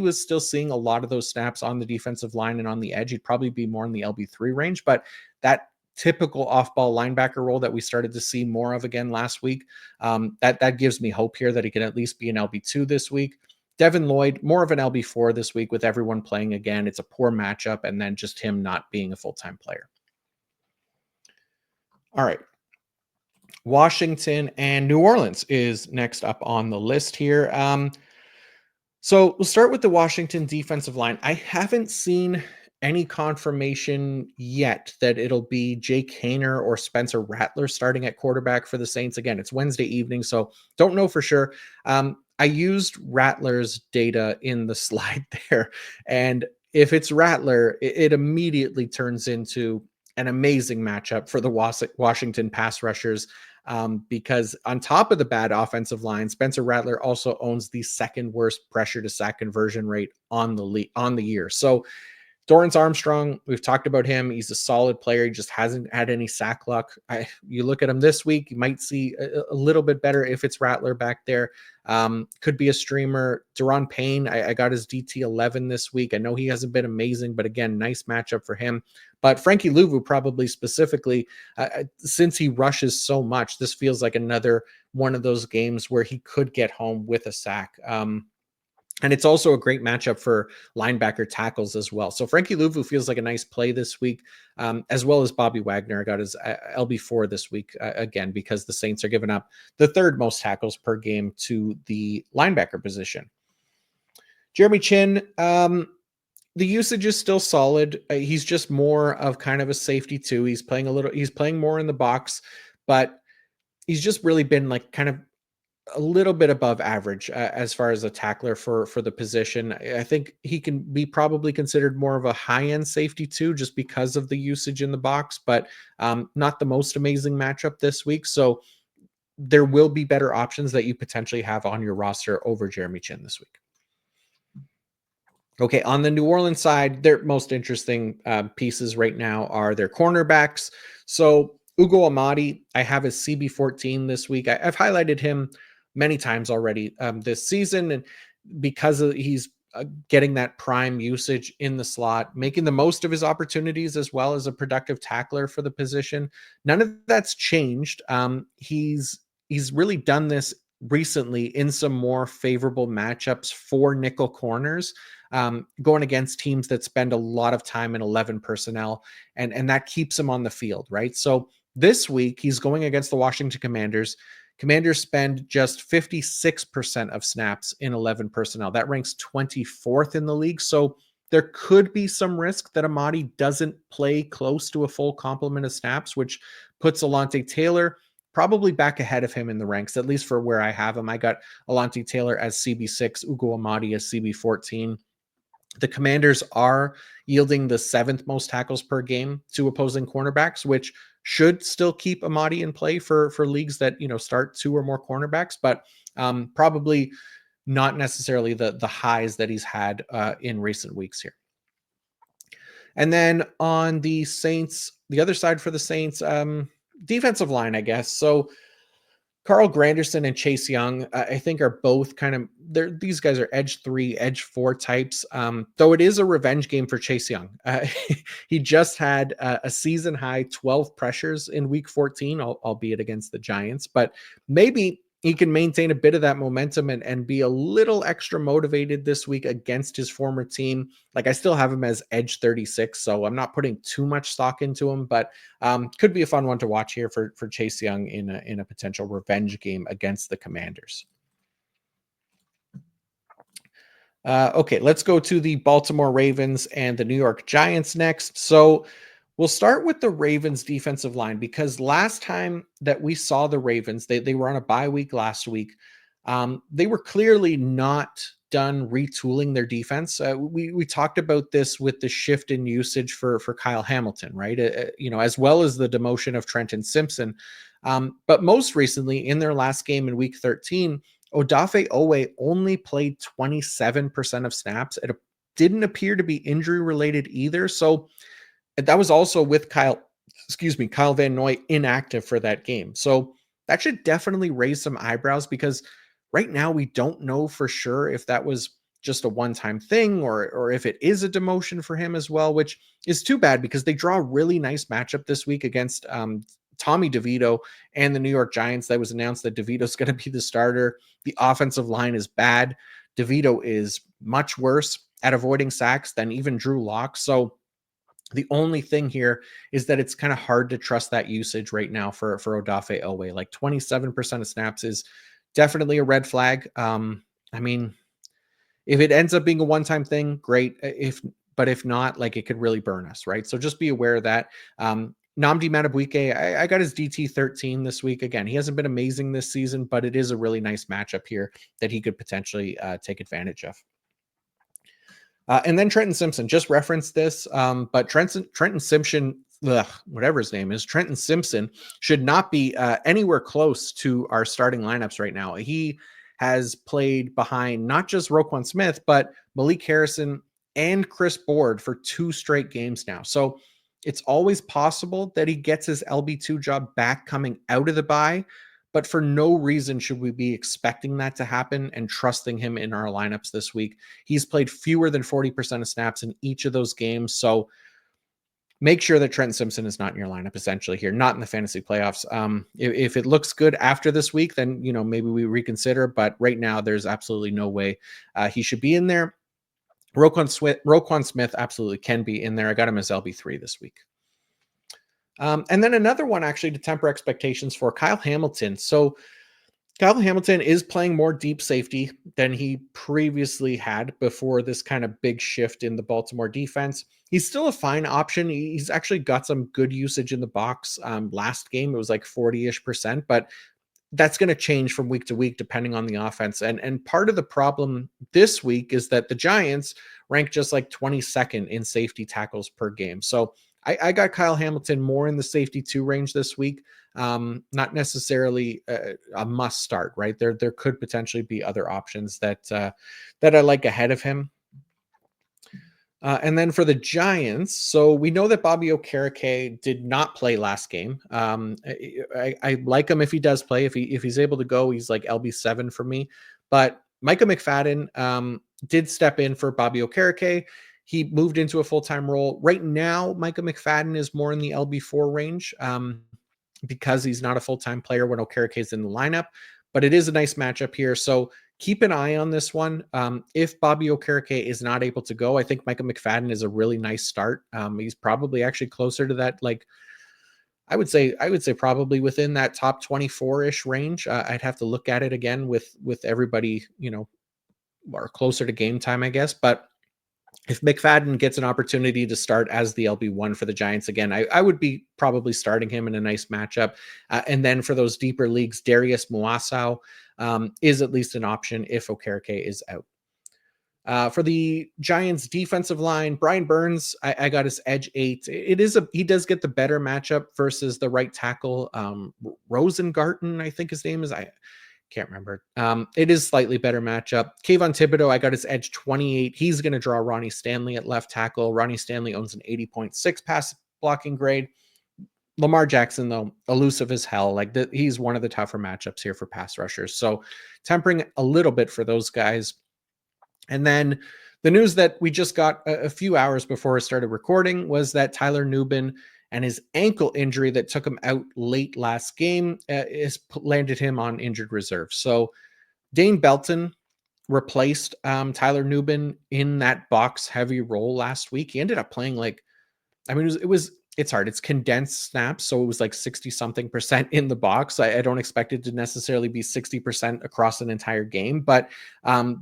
was still seeing a lot of those snaps on the defensive line and on the edge, he'd probably be more in the LB3 range. But that typical off-ball linebacker role that we started to see more of again last week, that gives me hope here that he can at least be an LB2 this week. Devin Lloyd, more of an LB4 this week with everyone playing again. It's a poor matchup, and then just him not being a full-time player. All right. Washington and New Orleans is next up on the list here. So we'll start with the Washington defensive line. I haven't seen any confirmation yet that it'll be Jake Haener or Spencer Rattler starting at quarterback for the Saints. Again, it's Wednesday evening, so don't know for sure. I used Rattler's data in the slide there, and if it's Rattler, it immediately turns into an amazing matchup for the Washington pass rushers, because on top of the bad offensive line, Spencer Rattler also owns the second worst pressure to sack conversion rate on the year. So Dorrance Armstrong, we've talked about him. He's a solid player. He just hasn't had any sack luck. You look at him this week, you might see a little bit better if it's Rattler back there. Could be a streamer. Deron Payne, I got his DT11 this week. I know he hasn't been amazing, but again, nice matchup for him. But Frankie Louvu probably specifically, since he rushes so much, this feels like another one of those games where he could get home with a sack. And it's also a great matchup for linebacker tackles as well. So Frankie Louvu feels like a nice play this week, as well as Bobby Wagner. I got his LB4 this week, again, because the Saints are giving up the third most tackles per game to the linebacker position. Jeremy Chin, the usage is still solid. He's just more of kind of a safety too. He's playing more in the box, but he's just really been like kind of a little bit above average as far as a tackler for the position. I think he can be probably considered more of a high-end safety too, just because of the usage in the box, but not the most amazing matchup this week. So there will be better options that you potentially have on your roster over Jeremy Chin this week. Okay, on the New Orleans side, their most interesting pieces right now are their cornerbacks. So Ugo Amadi, I have his CB14 this week. I've highlighted him many times already this season, and because he's getting that prime usage in the slot, making the most of his opportunities as well as a productive tackler for the position. None of that's changed. He's really done this recently in some more favorable matchups for nickel corners, going against teams that spend a lot of time in 11 personnel, and that keeps him on the field, right? So this week he's going against the Washington Commanders. Commanders spend just 56% of snaps in 11 personnel. That ranks 24th in the league. So there could be some risk that Amadi doesn't play close to a full complement of snaps, which puts Alontae Taylor probably back ahead of him in the ranks, at least for where I have him. I got Alontae Taylor as CB6, Ugo Amadi as CB14. The Commanders are yielding the seventh most tackles per game to opposing cornerbacks, which should still keep Amadi in play for leagues that start two or more cornerbacks, but probably not necessarily the highs that he's had in recent weeks here. And then on the Saints, the other side for the Saints, defensive line, I guess. So Carl Granderson and Chase Young, I think, are both kind of these guys are edge 3, edge 4 types. Though it is a revenge game for Chase Young. He just had a season high 12 pressures in week 14, albeit against the Giants, but maybe he can maintain a bit of that momentum and be a little extra motivated this week against his former team. Like, I still have him as edge 36, so I'm not putting too much stock into him, but could be a fun one to watch here for Chase Young in a potential revenge game against the Commanders. Okay, let's go to the Baltimore Ravens and the New York Giants next. So we'll start with the Ravens defensive line, because last time that we saw the Ravens, they were on a bye week last week. They were clearly not done retooling their defense. We talked about this with the shift in usage for Kyle Hamilton, right? As well as the demotion of Trenton Simpson. But most recently, in their last game in week 13, Odafe Owe only played 27% of snaps. It didn't appear to be injury related either. So that was also with Kyle Van Noy inactive for that game. So that should definitely raise some eyebrows, because right now we don't know for sure if that was just a one-time thing or if it is a demotion for him as well, which is too bad, because they draw a really nice matchup this week against Tommy DeVito and the New York Giants. That was announced that DeVito's going to be the starter. The offensive line is bad. DeVito is much worse at avoiding sacks than even Drew Lock. So the only thing here is that it's kind of hard to trust that usage right now for Odafe Owe. Like 27% of snaps is definitely a red flag. I mean, if it ends up being a one-time thing, great. But if not, like, it could really burn us, right? So just be aware of that. Nnamdi Madubuike, I got his DT 13 this week. Again, he hasn't been amazing this season, but it is a really nice matchup here that he could potentially take advantage of. And then Trenton Simpson, just referenced this, but Trenton Simpson, whatever his name is, Trenton Simpson should not be anywhere close to our starting lineups right now. He has played behind not just Roquan Smith, but Malik Harrison and Chris Board for 2 straight games now. So it's always possible that he gets his LB2 job back coming out of the bye, but for no reason should we be expecting that to happen and trusting him in our lineups this week. He's played fewer than 40% of snaps in each of those games. So make sure that Trent Simpson is not in your lineup essentially here, not in the fantasy playoffs. If it looks good after this week, then, maybe we reconsider, but right now there's absolutely no way he should be in there. Roquan Smith absolutely can be in there. I got him as LB3 this week. And then another one actually to temper expectations for Kyle Hamilton. So Kyle Hamilton is playing more deep safety than he previously had before this kind of big shift in the Baltimore defense. He's still a fine option. He's actually got some good usage in the box. Last game, it was like 40-ish%, but that's going to change from week to week depending on the offense. And part of the problem this week is that the Giants rank just like 22nd in safety tackles per game. So I got Kyle Hamilton more in the safety 2 range this week. Not necessarily a must start, right? There could potentially be other options that I like ahead of him. And then for the Giants, so we know that Bobby Okereke did not play last game. I like him if he does play. If he's able to go, he's like LB7 for me. But Micah McFadden did step in for Bobby Okereke. He moved into a full-time role. Right now, Micah McFadden is more in the LB4 range because he's not a full-time player when Okereke is in the lineup. but it is a nice matchup here. So keep an eye on this one. If Bobby Okereke is not able to go, I think Micah McFadden is a really nice start. He's probably actually closer to that, like I would say probably within that top 24-ish range. I'd have to look at it again with everybody, or closer to game time, I guess. But if McFadden gets an opportunity to start as the LB1 for the Giants again, I would be probably starting him in a nice matchup. And then for those deeper leagues, Darius Muasau is at least an option if Okereke is out. For the Giants defensive line, Brian Burns, I got his edge 8. He does get the better matchup versus the right tackle, Rosengarten, I think his name is. I can't remember. It is slightly better matchup. Kayvon Thibodeau, I got his edge 28. He's going to draw Ronnie Stanley at left tackle. Ronnie Stanley owns an 80.6 pass blocking grade. Lamar Jackson, though, elusive as hell. He's one of the tougher matchups here for pass rushers. So tempering a little bit for those guys. And then the news that we just got a few hours before I started recording was that Tyler Nubin and his ankle injury that took him out late last game is landed him on injured reserve. So Dane Belton replaced Tyler Nubin in that box heavy role last week. He ended up playing it's hard. It's condensed snaps. So it was like 60 something percent in the box. I don't expect it to necessarily be 60% across an entire game, but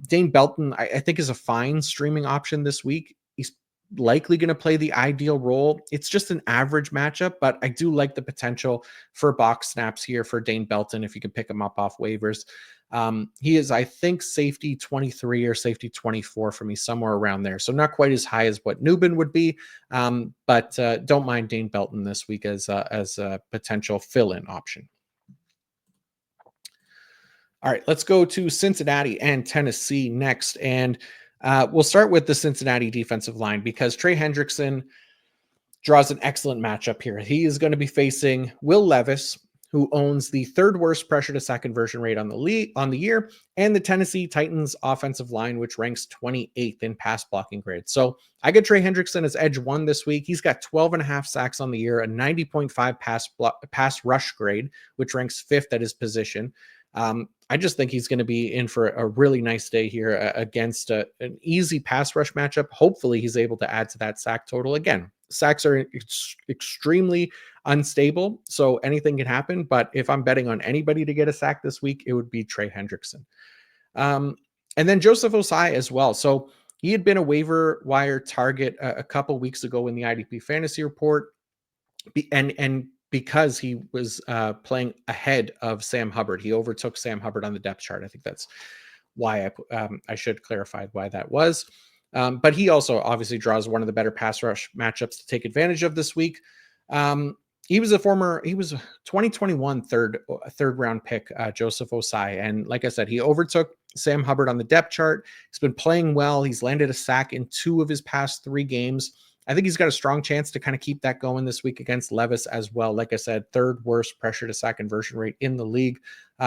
Dane Belton, I think, is a fine streaming option this week. He's likely going to play the ideal role. It's just an average matchup, but I do like the potential for box snaps here for Dane Belton if you can pick him up off waivers. He is, I think, safety 23 or safety 24 for me, somewhere around there. So not quite as high as what Nubin would be, but don't mind Dane Belton this week as a potential fill-in option. All right, let's go to Cincinnati and Tennessee next. And we'll start with the Cincinnati defensive line because Trey Hendrickson draws an excellent matchup here. He is going to be facing Will Levis, who owns the third worst pressure to sack conversion rate on the year, and the Tennessee Titans offensive line, which ranks 28th in pass blocking grade. So I get Trey Hendrickson as edge 1 this week. He's got 12 and a half sacks on the year, a 90.5 pass rush grade, which ranks 5th at his position. I just think he's going to be in for a really nice day here against an easy pass rush matchup. Hopefully he's able to add to that sack total. Again, sacks are extremely unstable, so anything can happen. But if I'm betting on anybody to get a sack this week, it would be Trey Hendrickson. And then Joseph Osai as well. So he had been a waiver wire target a couple weeks ago in the IDP fantasy report. And because he was playing ahead of Sam Hubbard, he overtook Sam Hubbard on the depth chart. I think that's why I should clarify why that was. But he also obviously draws one of the better pass rush matchups to take advantage of this week. He was a 2021 third round pick, Joseph Osai. And like I said, he overtook Sam Hubbard on the depth chart. He's been playing well. He's landed a sack in 2 of his past 3 games. I think he's got a strong chance to kind of keep that going this week against Levis as well. Like I said, third worst pressure to sack conversion rate in the league.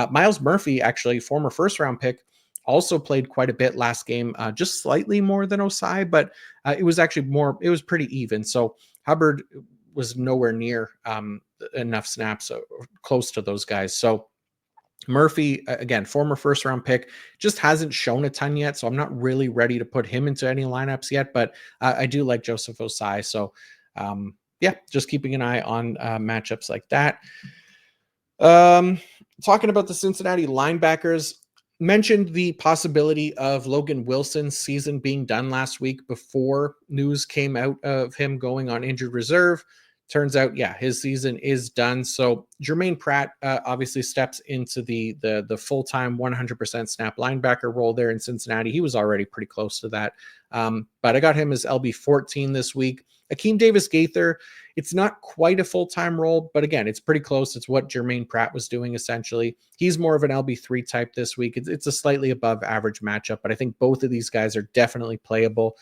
Myles Murphy, actually, former first round pick, also played quite a bit last game, just slightly more than Osai, but it was actually it was pretty even. So Hubbard was nowhere near enough snaps close to those guys. So Murphy, again, former first round pick, just hasn't shown a ton yet. So I'm not really ready to put him into any lineups yet, but I do like Joseph Osai. So just keeping an eye on matchups like that. Talking about the Cincinnati linebackers, mentioned the possibility of Logan Wilson's season being done last week before news came out of him going on injured reserve. Turns out, his season is done. So Jermaine Pratt obviously steps into the full-time 100% snap linebacker role there in Cincinnati. He was already pretty close to that. But I got him as LB 14 this week. Akeem Davis-Gaither, it's not quite a full-time role, but again, it's pretty close. It's what Jermaine Pratt was doing essentially. He's more of an LB3 type this week. It's a slightly above average matchup, but I think both of these guys are definitely playable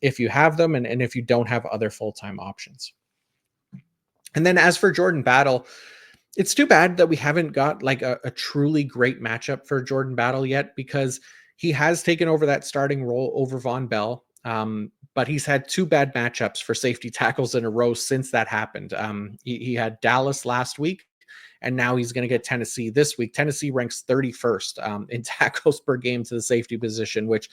if you have them and if you don't have other full-time options. And then as for Jordan Battle, it's too bad that we haven't got like a truly great matchup for Jordan Battle yet, because he has taken over that starting role over Von Bell. But he's had 2 bad matchups for safety tackles in a row since that happened. He had Dallas last week, and now he's going to get Tennessee this week. Tennessee ranks 31st in tackles per game to the safety position, which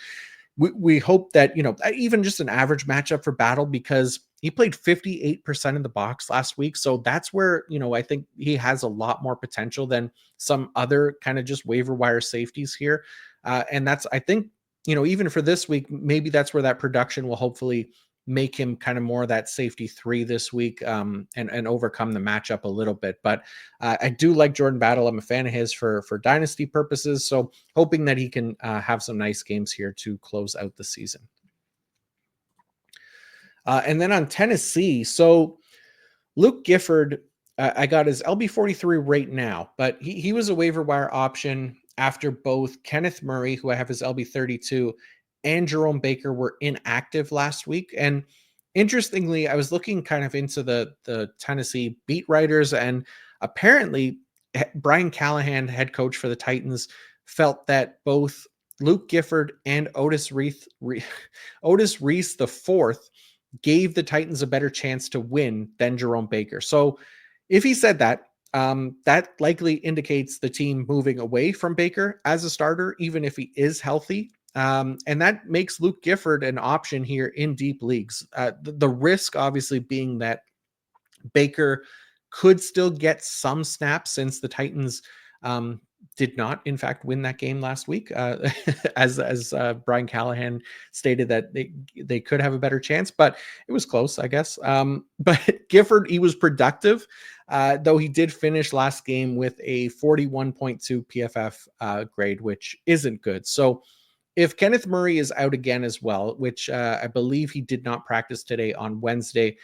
we hope that, even just an average matchup for Battle, because he played 58% in the box last week. So that's where, I think he has a lot more potential than some other kind of just waiver wire safeties here. And that's, I think, even for this week, maybe that's where that production will hopefully make him kind of more that safety 3 this week, and overcome the matchup a little bit. But I do like Jordan Battle. I'm a fan of his for dynasty purposes. So hoping that he can have some nice games here to close out the season. And then on Tennessee, so Luke Gifford, I got his LB43 right now, but he was a waiver wire option after both Kenneth Murray, who I have his LB32, and Jerome Baker were inactive last week. And interestingly, I was looking kind of into the Tennessee beat writers, and apparently Brian Callahan, head coach for the Titans, felt that both Luke Gifford and Otis Reese the fourth gave the Titans a better chance to win than Jerome Baker. So if he said that, that likely indicates the team moving away from Baker as a starter, even if he is healthy. And that makes Luke Gifford an option here in deep leagues. The risk obviously being that Baker could still get some snaps, since the Titans did not, in fact, win that game last week. As Brian Callahan stated, that they could have a better chance, but it was close, I guess. But Gifford, he was productive, though he did finish last game with a 41.2 PFF grade, which isn't good. So if Kenneth Murray is out again as well, which I believe he did not practice today on Wednesday,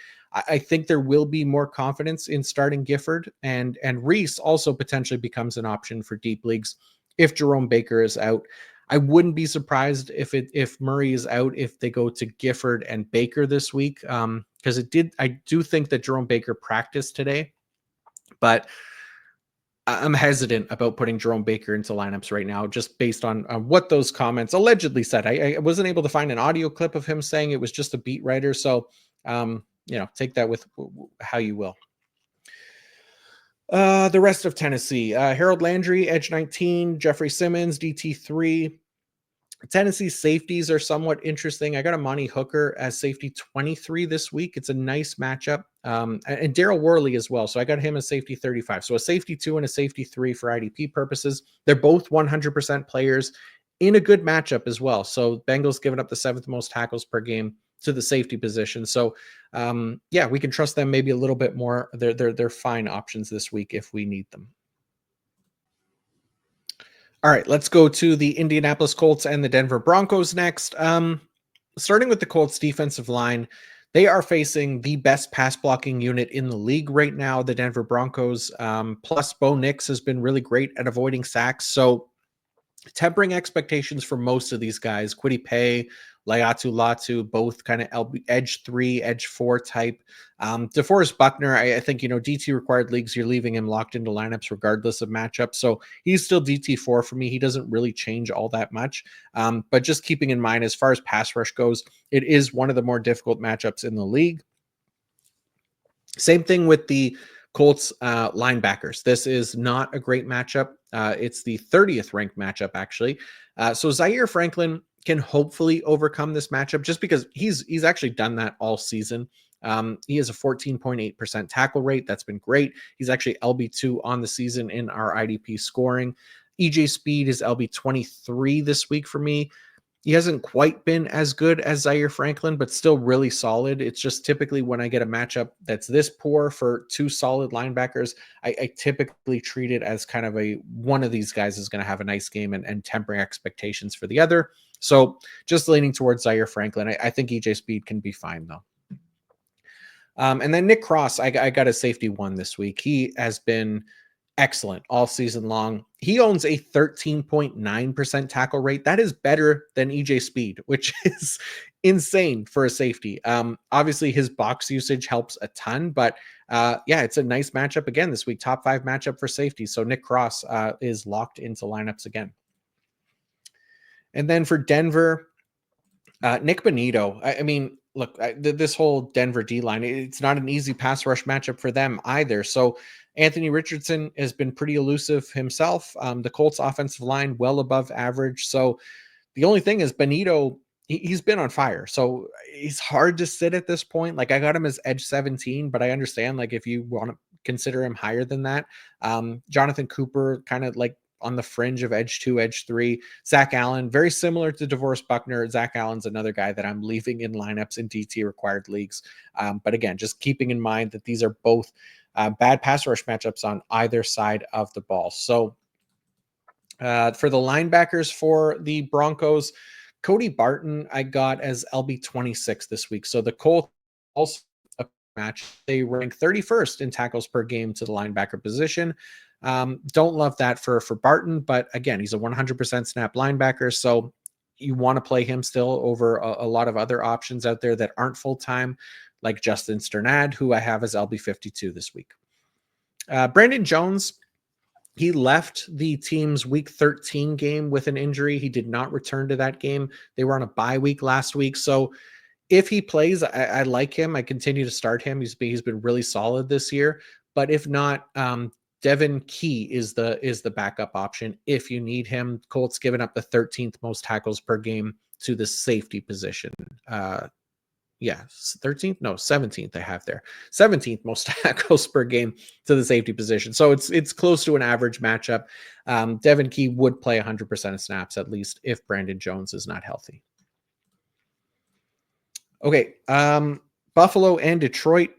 I think there will be more confidence in starting Gifford, and Reese also potentially becomes an option for deep leagues if Jerome Baker is out. I wouldn't be surprised if Murray is out, if they go to Gifford and Baker this week, because I do think that Jerome Baker practiced today, but I'm hesitant about putting Jerome Baker into lineups right now, just based on what those comments allegedly said. I wasn't able to find an audio clip of him saying it was just a beat writer. So, take that with how you will. The rest of Tennessee, Harold Landry, edge 19, Jeffrey Simmons, DT3. Tennessee's safeties are somewhat interesting. I got Amani Hooker as safety 23 this week. It's a nice matchup. And Daryl Worley as well. So I got him as safety 35. So a safety 2 and a safety 3 for IDP purposes. They're both 100% players in a good matchup as well. So Bengals giving up the 7th most tackles per game to the safety position. So we can trust them maybe a little bit more. They're fine options this week if we need them. All right, let's go to the Indianapolis Colts and the Denver Broncos next. Starting with the Colts defensive line, they are facing the best pass blocking unit in the league right now, the Denver Broncos. Plus, Bo Nix has been really great at avoiding sacks. So tempering expectations for most of these guys, Kwity Paye, Laiatu Latu, both kind of edge 3, edge 4 type. DeForest Buckner, I think, DT required leagues, you're leaving him locked into lineups regardless of matchup. So he's still DT4 for me. He doesn't really change all that much. But just keeping in mind, as far as pass rush goes, it is one of the more difficult matchups in the league. Same thing with the Colts linebackers. This is not a great matchup. It's the 30th ranked matchup, actually. So Zaire Franklin can hopefully overcome this matchup, just because he's actually done that all season. He has a 14.8% tackle rate. That's been great. He's actually LB2 on the season in our IDP scoring. EJ Speed is LB23 this week for me. He hasn't quite been as good as Zaire Franklin, but still really solid. It's just typically when I get a matchup that's this poor for 2 solid linebackers, I typically treat it as kind of one of these guys is going to have a nice game and tempering expectations for the other. So just leaning towards Zaire Franklin. I think EJ Speed can be fine, though. And then Nick Cross, I got a safety 1 this week. He has been excellent all season long. He owns a 13.9% tackle rate. That is better than EJ Speed, which is insane for a safety. Obviously his box usage helps a ton, but it's a nice matchup again this week. Top 5 matchup for safety. So Nick Cross is locked into lineups again. And then for Denver, Nick Bonito. I mean, look, this whole Denver D line, it's not an easy pass rush matchup for them either. So Anthony Richardson has been pretty elusive himself. The Colts offensive line well above average. So the only thing is Benito, he's been on fire. So he's hard to sit at this point. Like I got him as edge 17, but I understand like if you want to consider him higher than that. Jonathan Cooper kind of like on the fringe of edge 2, edge 3. Zach Allen, very similar to DeVorest Buckner. Zach Allen's another guy that I'm leaving in lineups in DT required leagues. But again, just keeping in mind that these are both bad pass rush matchups on either side of the ball. So for the linebackers for the Broncos, Cody Barton I got as LB 26 this week. So the Colts also a match. They rank 31st in tackles per game to the linebacker position. Don't love that for Barton, but again, he's a 100% snap linebacker. So you want to play him still over a lot of other options out there that aren't full-time, like Justin Sternad, who I have as LB 52 this week. Brandon Jones, he left the team's week 13 game with an injury. He did not return to that game. They were on a bye week last week. So if he plays, I like him. I continue to start him. He's been really solid this year. But if not, Devin Key is the backup option if you need him. Colts giving up the 13th most tackles per game to the safety position. 13th, no, 17th they have there. 17th most tackles per game to the safety position. So it's close to an average matchup. Devin Key would play 100% of snaps at least if Brandon Jones is not healthy. Okay, Buffalo and Detroit.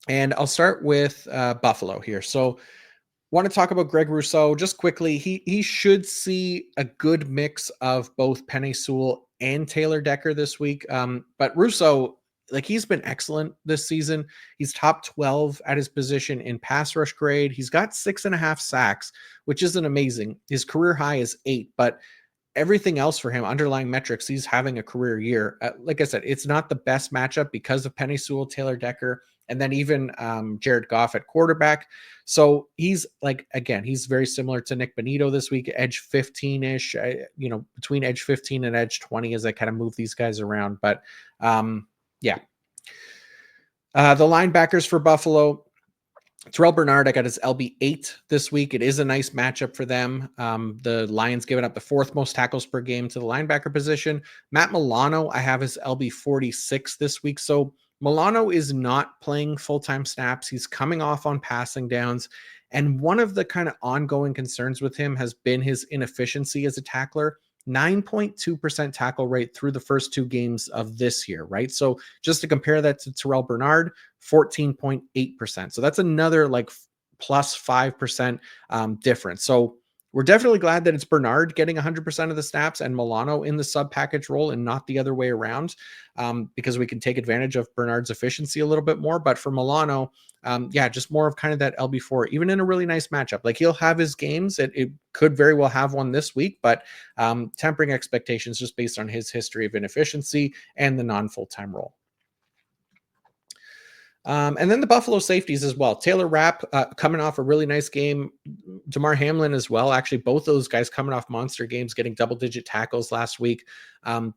And I'll start with Buffalo here. So want to talk about Greg Rousseau just quickly. He should see a good mix of both Penei Sewell and Taylor Decker this week. But Rousseau, like he's been excellent this season. He's top 12 at his position in pass rush grade. He's got 6.5 sacks, which isn't amazing. His career high is 8, but everything else for him, underlying metrics, he's having a career year. Like I said, it's not the best matchup because of Penei Sewell, Taylor Decker, and then even Jared Goff at quarterback. So he's like, again, he's very similar to Nick Benito this week, edge 15-ish, between edge 15 and edge 20 as I kind of move these guys around. But yeah. The linebackers for Buffalo, Terrell Bernard, I got his LB8 this week. It is a nice matchup for them. The Lions giving up the 4th most tackles per game to the linebacker position. Matt Milano, I have his LB46 this week. So Milano is not playing full-time snaps. He's coming off on passing downs. And one of the kind of ongoing concerns with him has been his inefficiency as a tackler. 9.2% tackle rate through the first 2 games of this year, right? So just to compare that to Terrell Bernard, 14.8%. So that's another like plus 5% difference. So we're definitely glad that it's Bernard getting 100% of the snaps and Milano in the sub package role and not the other way around, because we can take advantage of Bernard's efficiency a little bit more. But for Milano, just more of kind of that LB4, even in a really nice matchup. Like he'll have his games. It could very well have one this week, but tempering expectations just based on his history of inefficiency and the non-full-time role. And then the Buffalo safeties as well. Taylor Rapp coming off a really nice game. Damar Hamlin as well. Actually, both those guys coming off monster games, getting double-digit tackles last week.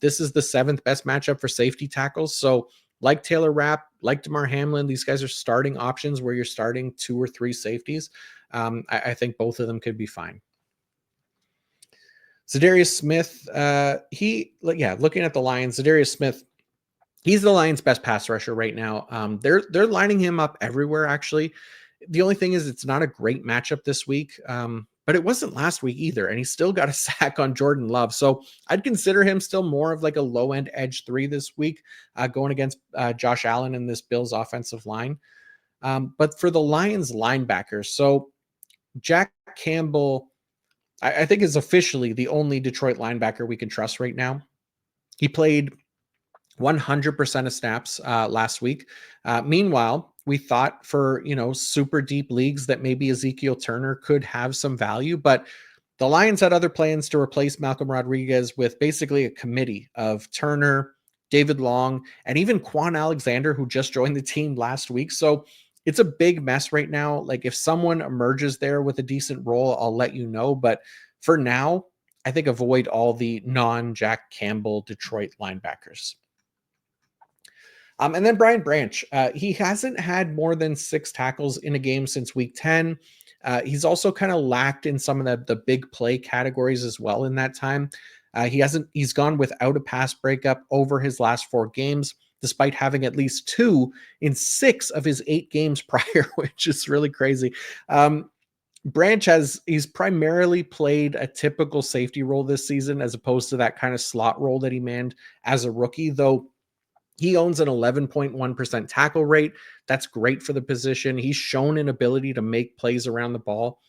This is the 7th best matchup for safety tackles. So like Taylor Rapp, like Damar Hamlin, these guys are starting options where you're starting 2 or 3 safeties. I think both of them could be fine. Zadarius Smith, looking at the Lions, Zadarius Smith, he's the Lions' best pass rusher right now. They're lining him up everywhere, actually. The only thing is it's not a great matchup this week, but it wasn't last week either, and he still got a sack on Jordan Love. So I'd consider him still more of like a low-end edge 3 this week, going against Josh Allen and this Bills offensive line. But for the Lions linebackers, so Jack Campbell, I think is officially the only Detroit linebacker we can trust right now. He played 100% of snaps last week. Meanwhile, we thought for, super deep leagues that maybe Ezekiel Turner could have some value, but the Lions had other plans to replace Malcolm Rodriguez with basically a committee of Turner, David Long, and even Quan Alexander, who just joined the team last week. So it's a big mess right now. Like if someone emerges there with a decent role, I'll let you know. But for now, I think avoid all the non-Jack Campbell Detroit linebackers. And then Brian Branch, he hasn't had more than 6 tackles in a game since week 10. He's also kind of lacked in some of the big play categories as well in that time. He's gone without a pass breakup over his last 4 games, despite having at least 2 in 6 of his 8 games prior, which is really crazy. He's primarily played a typical safety role this season, as opposed to that kind of slot role that he manned as a rookie, though he owns an 11.1% tackle rate. That's great for the position. He's shown an ability to make plays around the ball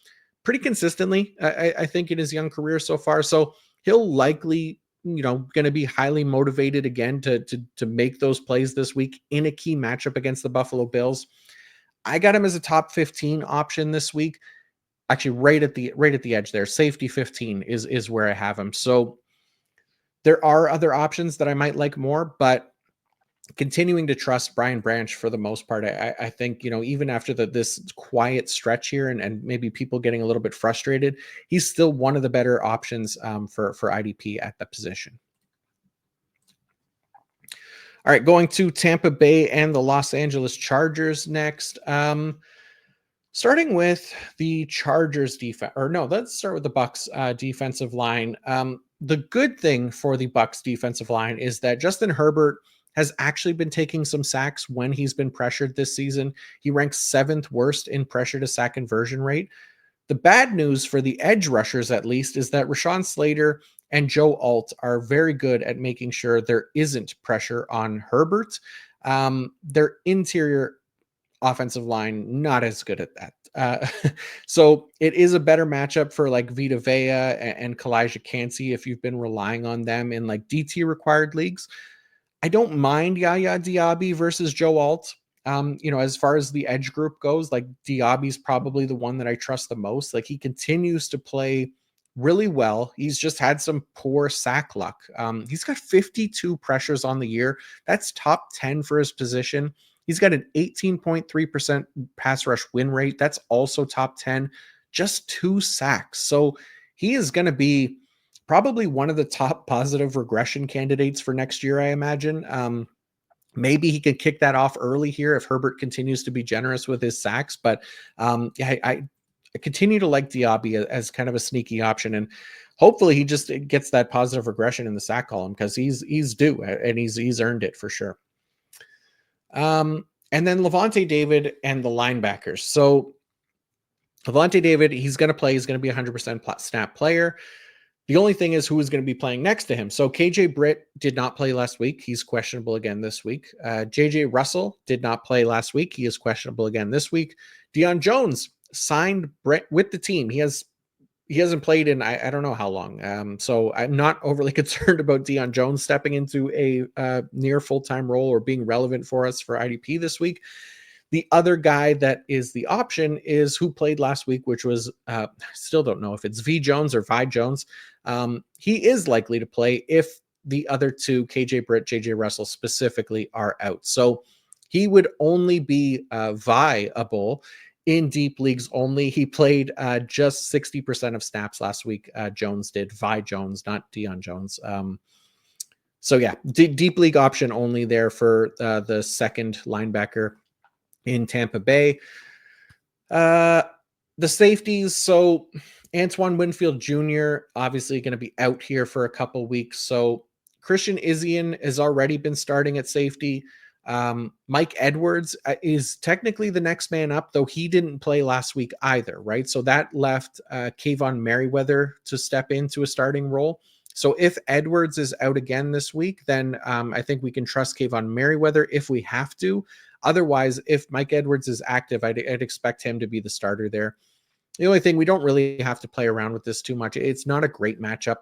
pretty consistently, I think, in his young career so far. So he'll likely, going to be highly motivated again to make those plays this week in a key matchup against the Buffalo Bills. I got him as a top 15 option this week. Actually, right at the edge there. Safety 15 is where I have him. So there are other options that I might like more, but continuing to trust Brian Branch for the most part. I think, even after this quiet stretch here and maybe people getting a little bit frustrated, he's still one of the better options for IDP at the position. All right, going to Tampa Bay and the Los Angeles Chargers next. Starting with the Chargers defense, or no, let's start with the Bucs defensive line. The good thing for the Bucs defensive line is that Justin Herbert has actually been taking some sacks when he's been pressured this season. He ranks 7th worst in pressure to sack conversion rate. The bad news for the edge rushers, at least, is that Rashawn Slater and Joe Alt are very good at making sure there isn't pressure on Herbert. Their interior offensive line, not as good at that. So it is a better matchup for like Vita Vea and Kalijah Cansey if you've been relying on them in like DT required leagues. I don't mind Yaya Diaby versus Joe Alt. As far as the edge group goes, like Diaby's probably the one that I trust the most. Like he continues to play really well. He's just had some poor sack luck. He's got 52 pressures on the year. That's top 10 for his position. He's got an 18.3% pass rush win rate. That's also top 10. Just 2 sacks. So he is going to be probably one of the top positive regression candidates for next year, I imagine. Maybe he could kick that off early here if Herbert continues to be generous with his sacks. But I continue to like Diaby as kind of a sneaky option. And hopefully he just gets that positive regression in the sack column, because he's due and he's earned it for sure. And then Levante David and the linebackers. So Levante David, he's going to play. He's going to be 100% snap player. The only thing is who is going to be playing next to him. So KJ Britt did not play last week. He's questionable again this week. JJ Russell did not play last week. He is questionable again this week. Deion Jones signed Britt with the team. He hasn't played in I don't know how long. So I'm not overly concerned about Deion Jones stepping into a near full-time role or being relevant for us for IDP this week. The other guy that is the option is who played last week, which was still don't know if it's V Jones or Vi Jones. He is likely to play if the other two, KJ Britt, JJ Russell specifically, are out. So he would only be viable in deep leagues only. He played just 60% of snaps last week. Jones did. Vi Jones, not Deion Jones. So yeah, deep league option only there for the second linebacker in Tampa Bay. The safeties. So Antoine Winfield Jr. obviously going to be out here for a couple weeks. So Christian Izien has already been starting at safety. Mike Edwards is technically the next man up, though he didn't play last week either, right? So that left Kayvon Merriweather to step into a starting role. So if Edwards is out again this week, then I think we can trust Kayvon Merriweather if we have to. Otherwise, if Mike Edwards is active, I'd expect him to be the starter there. The only thing, we don't really have to play around with this too much. It's not a great matchup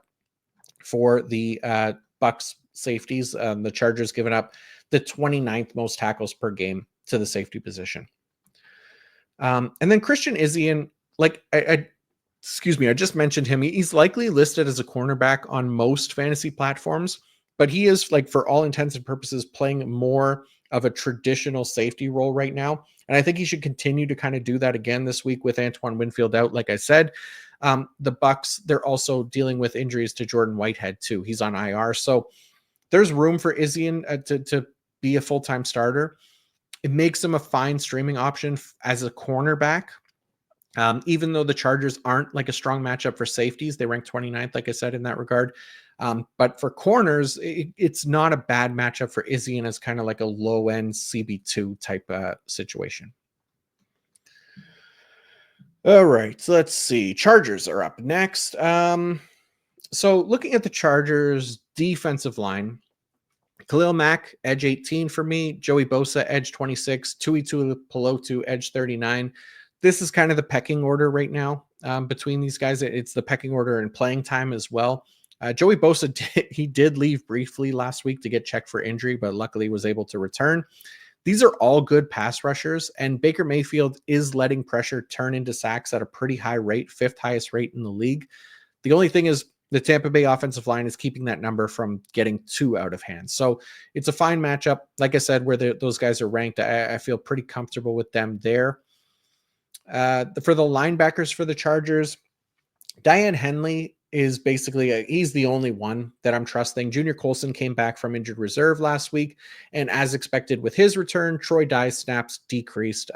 for the Bucs safeties. The Chargers giving up the 29th most tackles per game to the safety position. And then Christian Izien, like I just mentioned him. He's likely listed as a cornerback on most fantasy platforms, but he is, like, for all intents and purposes, playing more of a traditional safety role right now. And I think he should continue to kind of do that again this week with Antoine Winfield out. Like I said, the Bucs, they're also dealing with injuries to Jordan Whitehead too. He's on IR. So there's room for Izien to be a full-time starter. It makes him a fine streaming option as a cornerback. Even though the Chargers aren't like a strong matchup for safeties, they rank 29th, like I said, in that regard. But for corners, it's not a bad matchup for Izzy, and it's kind of like a low end CB2 type situation. All right, so let's see. Chargers are up next. So looking at the Chargers defensive line, Khalil Mack, edge 18 for me. Joey Bosa, edge 26. Tui Tuipulotu, edge 39. This is kind of the pecking order right now between these guys. It's the pecking order in playing time as well. Joey Bosa, did leave briefly last week to get checked for injury, but luckily was able to return. These are all good pass rushers, and Baker Mayfield is letting pressure turn into sacks at a pretty high rate, 5th highest rate in the league. The only thing is the Tampa Bay offensive line is keeping that number from getting too out of hand. So it's a fine matchup. Like I said, where those guys are ranked, I feel pretty comfortable with them there. For the linebackers for the Chargers, Diane Henley is basically he's the only one that I'm trusting. Junior Colson came back from injured reserve last week, and as expected with his return, Troy Dye's snaps decreased.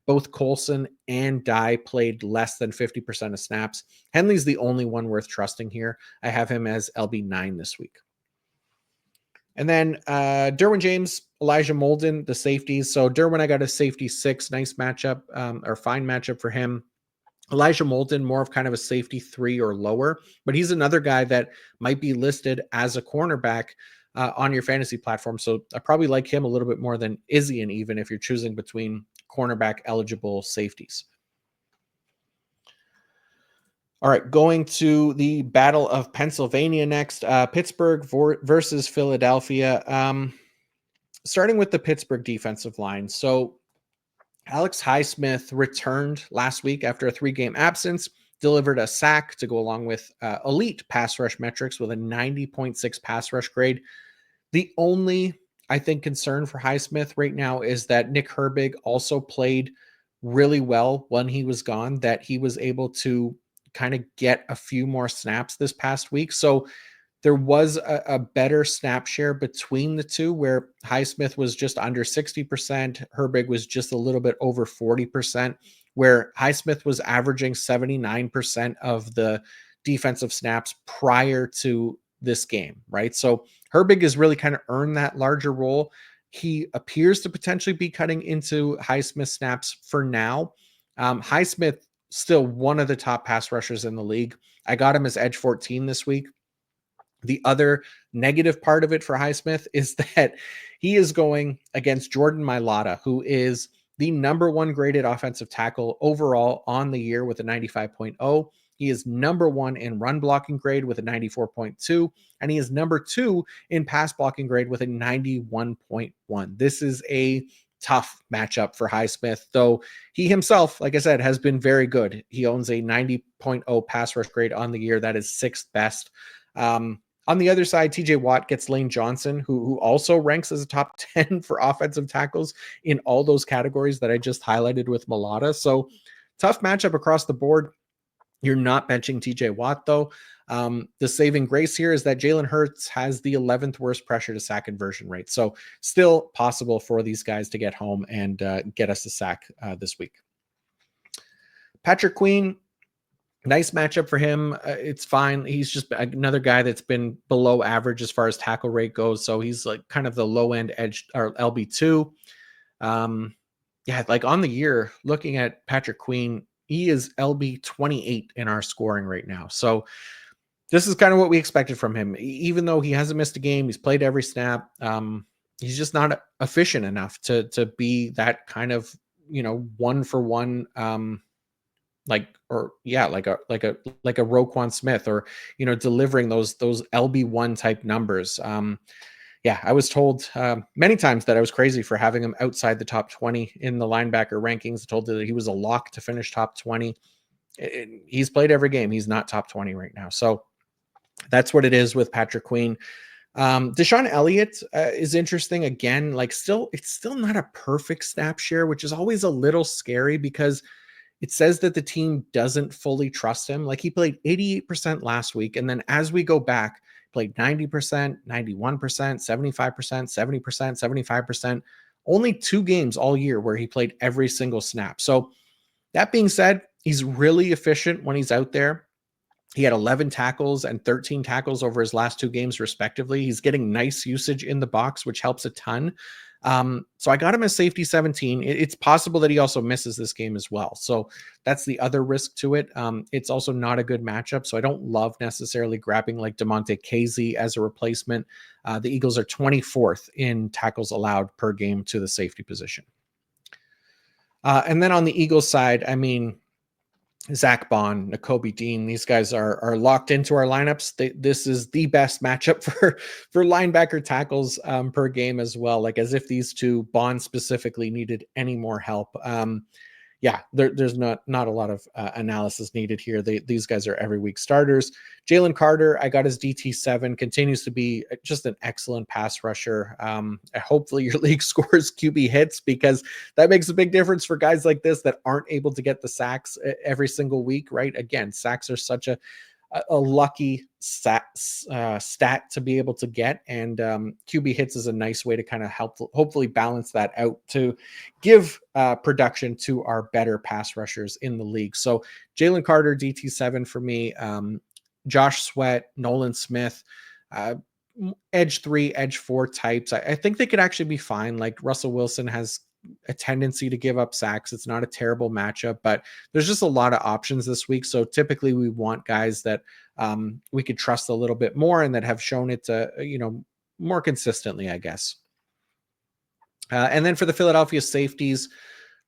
Both Colson and Dye played less than 50% of snaps. Henley's the only one worth trusting here. I have him as LB9 this week. And then Derwin James, Elijah Molden, the safeties. So Derwin, I got a safety 6, nice matchup, or fine matchup for him. Elijah Molden, more of kind of a safety 3 or lower, but he's another guy that might be listed as a cornerback on your fantasy platform. So I probably like him a little bit more than Izzy, and even if you're choosing between cornerback eligible safeties. All right, going to the Battle of Pennsylvania next. Pittsburgh versus Philadelphia. Starting with the Pittsburgh defensive line. So Alex Highsmith returned last week after a 3-game absence, delivered a sack to go along with elite pass rush metrics with a 90.6 pass rush grade. The only, I think, concern for Highsmith right now is that Nick Herbig also played really well when he was gone, that he was able to kind of get a few more snaps this past week. So there was a better snap share between the two, where Highsmith was just under 60%. Herbig was just a little bit over 40%, where Highsmith was averaging 79% of the defensive snaps prior to this game, right? So Herbig has really kind of earned that larger role. He appears to potentially be cutting into Highsmith snaps for now. Highsmith, still one of the top pass rushers in the league. I got him as edge 14 this week. The other negative part of it for Highsmith is that he is going against Jordan Mailata, who is the number 1 graded offensive tackle overall on the year with a 95.0. He is number 1 in run blocking grade with a 94.2, and he is number 2 in pass blocking grade with a 91.1. This is a tough matchup for Highsmith, though he himself, like I said, has been very good. He owns a 90.0 pass rush grade on the year. That is 6th best. On the other side, TJ Watt gets Lane Johnson, who also ranks as a top 10 for offensive tackles in all those categories that I just highlighted with Mailata. So tough matchup across the board. You're not benching TJ Watt, though. The saving grace here is that Jalen Hurts has the 11th worst pressure to sack conversion rate. So still possible for these guys to get home and get us a sack this week. Patrick Queen, nice matchup for him. It's fine. He's just another guy that's been below average as far as tackle rate goes. So he's like kind of the low end edge or LB2. Yeah, like on the year, looking at Patrick Queen, he is LB 28 in our scoring right now. So this is kind of what we expected from him. Even though he hasn't missed a game, he's played every snap. He's just not efficient enough to be that kind of, 1-for-1, like a Roquan Smith, or delivering those LB1 type numbers. I was told many times that I was crazy for having him outside the top 20 in the linebacker rankings. I told that he was a lock to finish top 20. He's played every game. He's not top 20 right now. So that's what it is with Patrick Queen. Deshaun Elliott is interesting again. It's still not a perfect snap share, which is always a little scary because it says that the team doesn't fully trust him. Like he played 88% last week. And then as we go back, played 90%, 91%, 75%, 70%, 75%. Only 2 games all year where he played every single snap. So that being said, he's really efficient when he's out there. He had 11 tackles and 13 tackles over his last 2 games, respectively. He's getting nice usage in the box, which helps a ton. So I got him as safety 17. It's possible that he also misses this game as well. So that's the other risk to it. It's also not a good matchup. So I don't love necessarily grabbing like DeMonte Casey as a replacement. The Eagles are 24th in tackles allowed per game to the safety position. And then on the Eagles side, I mean, Zach Bond, Nakobe Dean, these guys are locked into our lineups. This is the best matchup for linebacker tackles per game as well. Like as if these two, Bond specifically, needed any more help. Yeah, there's not a lot of analysis needed here. These guys are every week starters. Jalen Carter, I got his DT7, continues to be just an excellent pass rusher. Hopefully your league scores QB hits, because that makes a big difference for guys like this that aren't able to get the sacks every single week, right? Again, sacks are such a lucky stat to be able to get, and QB hits is a nice way to kind of hopefully balance that out to give production to our better pass rushers in the league. So Jalen Carter, DT7 for me. Josh Sweat, Nolan Smith, edge 3, edge 4 types. I think they could actually be fine. Like Russell Wilson has a tendency to give up sacks. It's not a terrible matchup, but there's just a lot of options this week. So typically we want guys that we could trust a little bit more and that have shown it to, more consistently, I guess. And then for the Philadelphia safeties,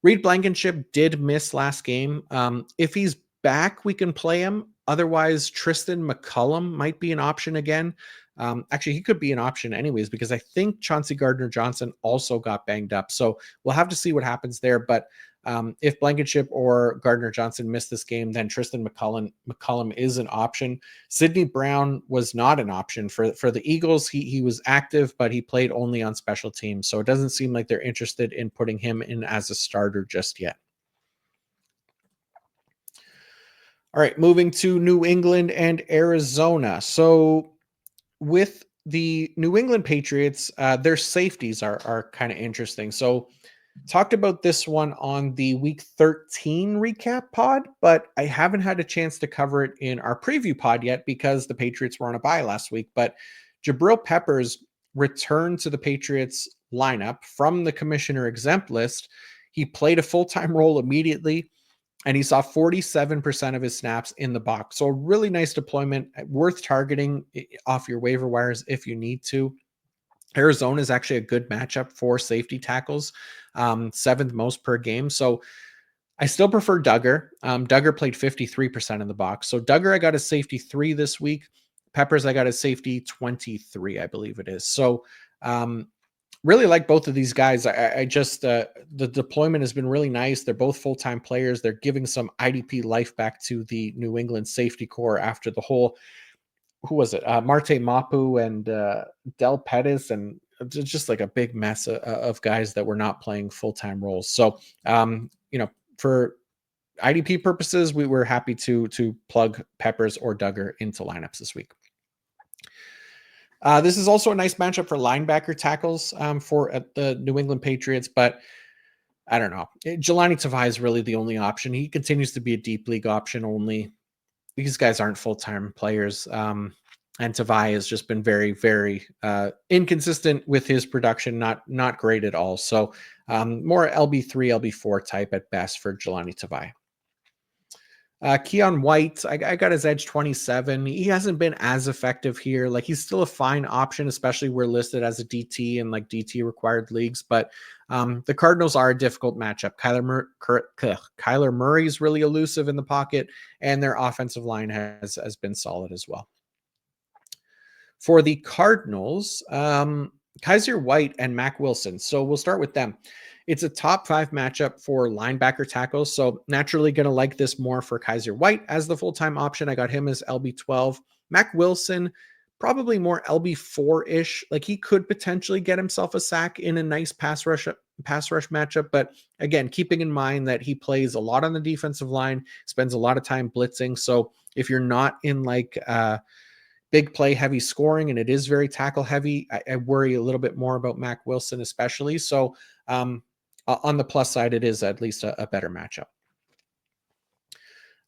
Reed Blankenship did miss last game. If he's back, we can play him. Otherwise, Tristan McCullum might be an option again. Actually, he could be an option anyways, because I think Chauncey Gardner-Johnson also got banged up. So we'll have to see what happens there. But if Blankenship or Gardner-Johnson miss this game, then Tristan McCullum is an option. Sidney Brown was not an option for the Eagles. He was active, but he played only on special teams. So it doesn't seem like they're interested in putting him in as a starter just yet. All right, moving to New England and Arizona. So with the New England Patriots, their safeties are kind of interesting. So talked about this one on the week 13 recap pod, but I haven't had a chance to cover it in our preview pod yet because the Patriots were on a bye last week. But Jabril Peppers returned to the Patriots lineup from the commissioner exempt list. He played a full-time role immediately, and he saw 47% of his snaps in the box. So a really nice deployment, worth targeting off your waiver wires if you need to. Arizona is actually a good matchup for safety tackles, 7th most per game. So I still prefer Duggar. Duggar played 53% in the box. So Duggar, I got a safety 3 this week. Peppers, I got a safety 23, I believe it is. So really like both of these guys. I just, the deployment has been really nice. They're both full-time players. They're giving some IDP life back to the New England safety core after the whole, who was it? Marte Mapu and Del Pettis, and just like a big mess of guys that were not playing full-time roles. So, for IDP purposes, we were happy to plug Peppers or Duggar into lineups this week. This is also a nice matchup for linebacker tackles for the New England Patriots, but I don't know. Jelani Tavai is really the only option. He continues to be a deep league option only. These guys aren't full-time players. And Tavai has just been very, very inconsistent with his production, not great at all. So more LB3, LB4 type at best for Jelani Tavai. Keon White, I got his edge 27. He hasn't been as effective here. Like he's still a fine option, especially we're listed as a DT in like DT required leagues. But the Cardinals are a difficult matchup. Kyler Murray is really elusive in the pocket, and their offensive line has been solid as well. For the Cardinals, Kaiser White and Mac Wilson. So we'll start with them. It's a top 5 matchup for linebacker tackles. So naturally going to like this more for Kaiser White as the full-time option. I got him as LB12. Mac Wilson, probably more LB4-ish. Like he could potentially get himself a sack in a nice pass rush pass rush matchup. But again, keeping in mind that he plays a lot on the defensive line, spends a lot of time blitzing. So if you're not in like big play heavy scoring and it is very tackle heavy, I worry a little bit more about Mac Wilson, especially. So on the plus side, it is at least a better matchup.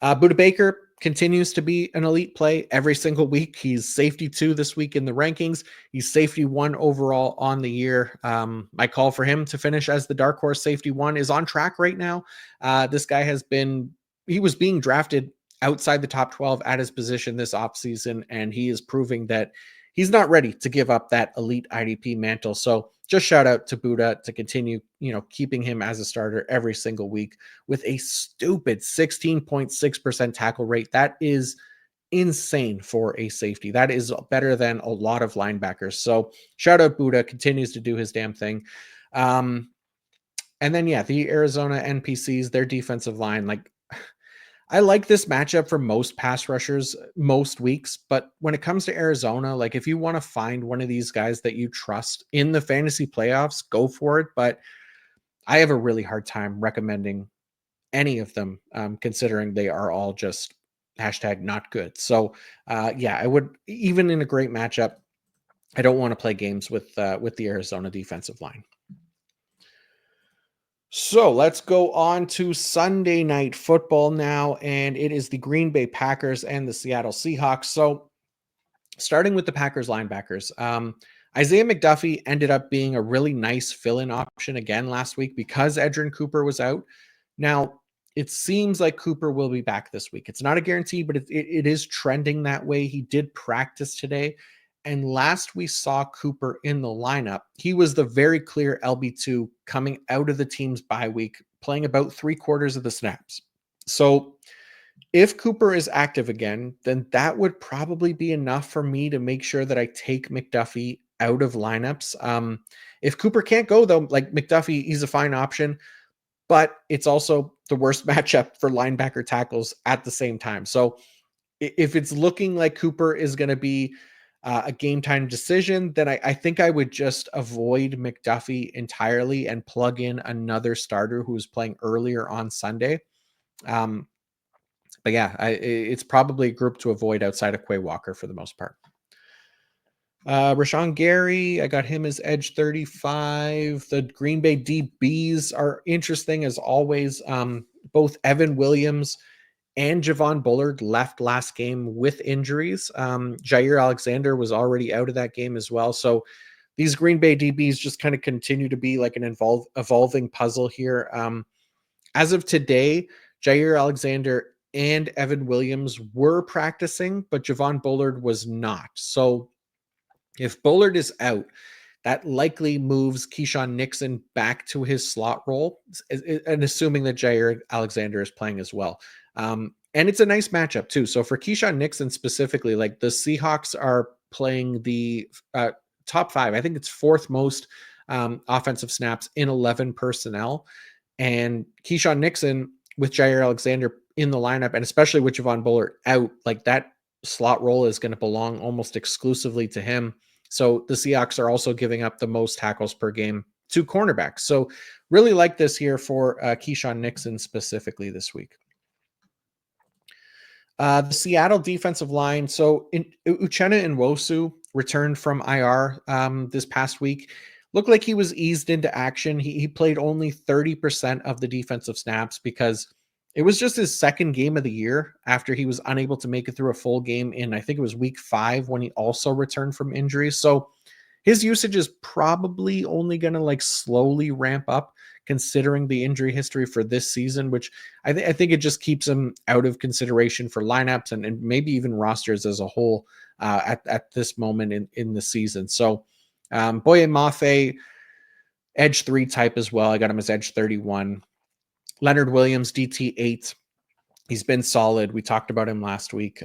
Budda Baker continues to be an elite play every single week. He's safety 2 this week in the rankings. He's safety 1 overall on the year. My call for him to finish as the dark horse safety 1 is on track right now. This guy he was being drafted outside the top 12 at his position this offseason, and he is proving that he's not ready to give up that elite IDP mantle. So just shout out to Budda to continue, keeping him as a starter every single week with a stupid 16.6% tackle rate. That is insane for a safety. That is better than a lot of linebackers. So shout out Budda, continues to do his damn thing. And then, the Arizona NPCs, their defensive line, I like this matchup for most pass rushers most weeks, but when it comes to Arizona, if you want to find one of these guys that you trust in the fantasy playoffs, go for it. But I have a really hard time recommending any of them, considering they are all just #not good. So I would, even in a great matchup, I don't want to play games with the Arizona defensive line. So let's go on to Sunday Night Football now, and it is the Green Bay Packers and the Seattle Seahawks. So starting with the Packers linebackers, Isaiah McDuffie ended up being a really nice fill-in option again last week because Edgerrin Cooper was out. Now, it seems like Cooper will be back this week. It's not a guarantee, but it is trending that way. He did practice today. And last we saw Cooper in the lineup, he was the very clear LB2 coming out of the team's bye week, playing about 3/4 of the snaps. So if Cooper is active again, then that would probably be enough for me to make sure that I take McDuffie out of lineups. If Cooper can't go, though, McDuffie, he's a fine option, but it's also the worst matchup for linebacker tackles at the same time. So if it's looking like Cooper is going to be a game time decision, then I think I would just avoid McDuffie entirely and plug in another starter who was playing earlier on Sunday. It's probably a group to avoid outside of Quay Walker for the most part. Rashawn Gary, I got him as edge 35. The Green Bay DBs are interesting as always. Both Evan Williams and Javon Bullard left last game with injuries. Jair Alexander was already out of that game as well. So these Green Bay DBs just kind of continue to be like an evolving puzzle here. As of today, Jair Alexander and Evan Williams were practicing, but Javon Bullard was not. So if Bullard is out, that likely moves Keyshawn Nixon back to his slot role, and assuming that Jair Alexander is playing as well. And it's a nice matchup too. So for Keyshawn Nixon specifically, the Seahawks are playing the top 5. I think it's 4th most offensive snaps in 11 personnel. And Keyshawn Nixon with Jair Alexander in the lineup, and especially with Javon Bullard out, that slot role is going to belong almost exclusively to him. So the Seahawks are also giving up the most tackles per game to cornerbacks. So really like this here for Keyshawn Nixon specifically this week. The Seattle defensive line. So Uchenna Nwosu returned from IR this past week. Looked like he was eased into action. He played only 30% of the defensive snaps because it was just his second game of the year after he was unable to make it through a full game in, I think it was week 5 when he also returned from injury. So his usage is probably only going to slowly ramp up considering the injury history for this season, which I think it just keeps him out of consideration for lineups and maybe even rosters as a whole at this moment in the season. So Boye Mafe, edge 3 type as well. I got him as edge 31. Leonard Williams, DT 8. He's been solid. We talked about him last week.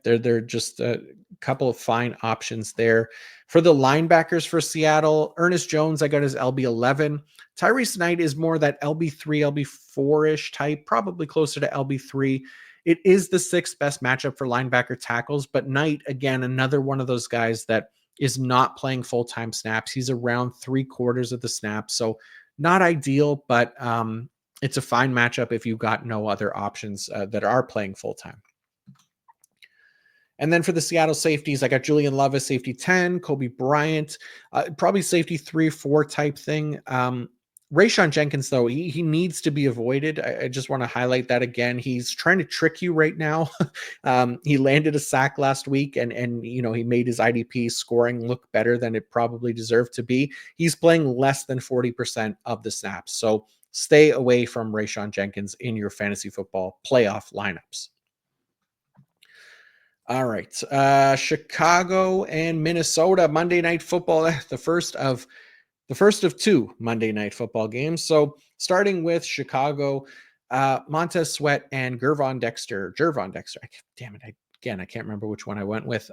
They're just a couple of fine options there. For the linebackers for Seattle, Ernest Jones, I got his LB 11. Tyrese Knight is more that LB 3, LB 4-ish type, probably closer to LB 3. It is the 6th best matchup for linebacker tackles, but Knight, again, another one of those guys that is not playing full-time snaps. He's around 3/4 of the snaps. So not ideal, but it's a fine matchup if you've got no other options that are playing full-time. And then for the Seattle safeties, I got Julian Love as safety 10, Kobe Bryant, probably safety 3-4 type thing. Rayshon Jenkins, though, he needs to be avoided. I just want to highlight that again. He's trying to trick you right now. He landed a sack last week, and he made his IDP scoring look better than it probably deserved to be. He's playing less than 40% of the snaps, so stay away from Rayshon Jenkins in your fantasy football playoff lineups. All right. Chicago and Minnesota Monday Night Football, the first of two Monday Night Football games. So starting with Chicago, Montez Sweat and Gervon Dexter. Damn it. I can't remember which one I went with.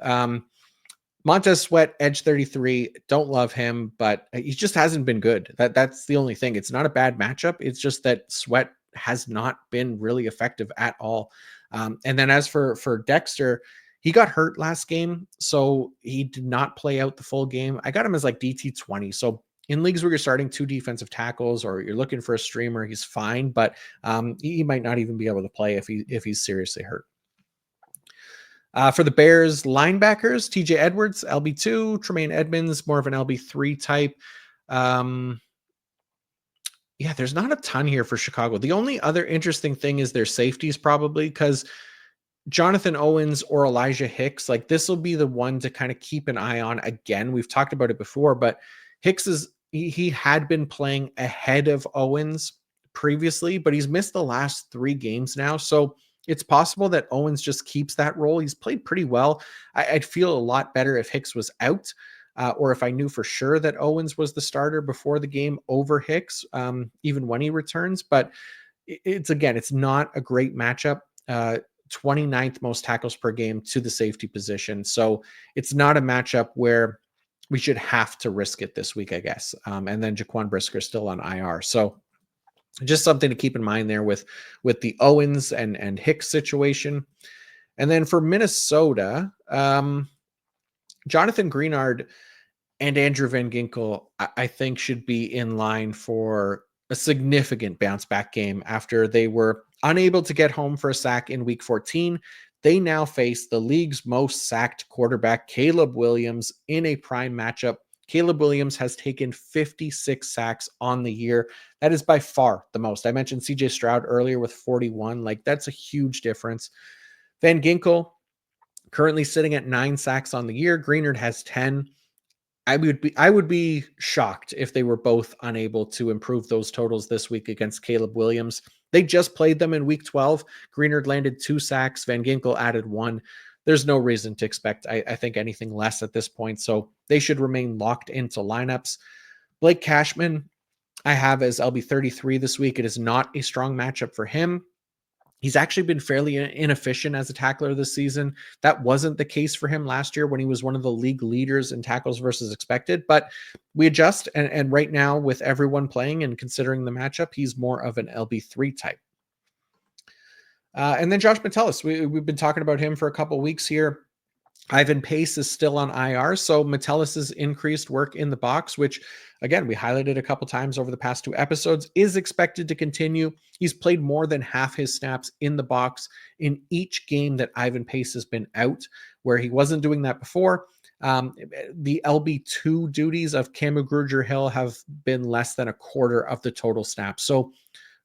Montez Sweat, edge 33. Don't love him, but he just hasn't been good. That's the only thing. It's not a bad matchup. It's just that Sweat has not been really effective at all. And then as for Dexter, he got hurt last game, so he did not play out the full game. I got him as like DT 20. So in leagues where you're starting two defensive tackles or you're looking for a streamer, he's fine, but he might not even be able to play if he's seriously hurt. For the Bears linebackers, TJ Edwards, LB2, Tremaine Edmonds, more of an LB3 type. Yeah, there's not a ton here for Chicago. The only other interesting thing is their safeties, probably, because Jonathan Owens or Elijah Hicks, like this will be the one to kind of keep an eye on again. We've talked about it before, but Hicks he had been playing ahead of Owens previously, but he's missed the last 3 games now. So it's possible that Owens just keeps that role. He's played pretty well. I'd feel a lot better if Hicks was out, or if I knew for sure that Owens was the starter before the game over Hicks, even when he returns. But it's not a great matchup. 29th most tackles per game to the safety position. So it's not a matchup where we should have to risk it this week, I guess. And then Jaquan Brisker still on IR. So just something to keep in mind there with the Owens and Hicks situation. And then for Minnesota, Jonathan Greenard and Andrew Van Ginkel, I think, should be in line for a significant bounce back game after they were unable to get home for a sack in week 14. They now face the league's most sacked quarterback, Caleb Williams, in a prime matchup. Caleb Williams has taken 56 sacks on the year. That is by far the most. I mentioned CJ Stroud earlier with 41. Like, that's a huge difference. Van Ginkel currently sitting at 9 sacks on the year. Greenard has 10. I would be shocked if they were both unable to improve those totals this week against Caleb Williams. They just played them in week 12. Greenard landed 2 sacks. Van Ginkel added 1. There's no reason to expect, I think, anything less at this point. So they should remain locked into lineups. Blake Cashman, I have as LB33 this week. It is not a strong matchup for him. He's actually been fairly inefficient as a tackler this season. That wasn't the case for him last year when he was one of the league leaders in tackles versus expected, but we adjust. And right now, with everyone playing and considering the matchup, he's more of an LB3 type. And then Josh Metellus, we've been talking about him for a couple weeks here. Ivan Pace is still on IR, so Metellis's increased work in the box, which, again, we highlighted a couple times over the past 2 episodes, is expected to continue. He's played more than half his snaps in the box in each game that Ivan Pace has been out, where he wasn't doing that before. The LB2 duties of Camu Grugier-Hill have been less than a quarter of the total snaps. So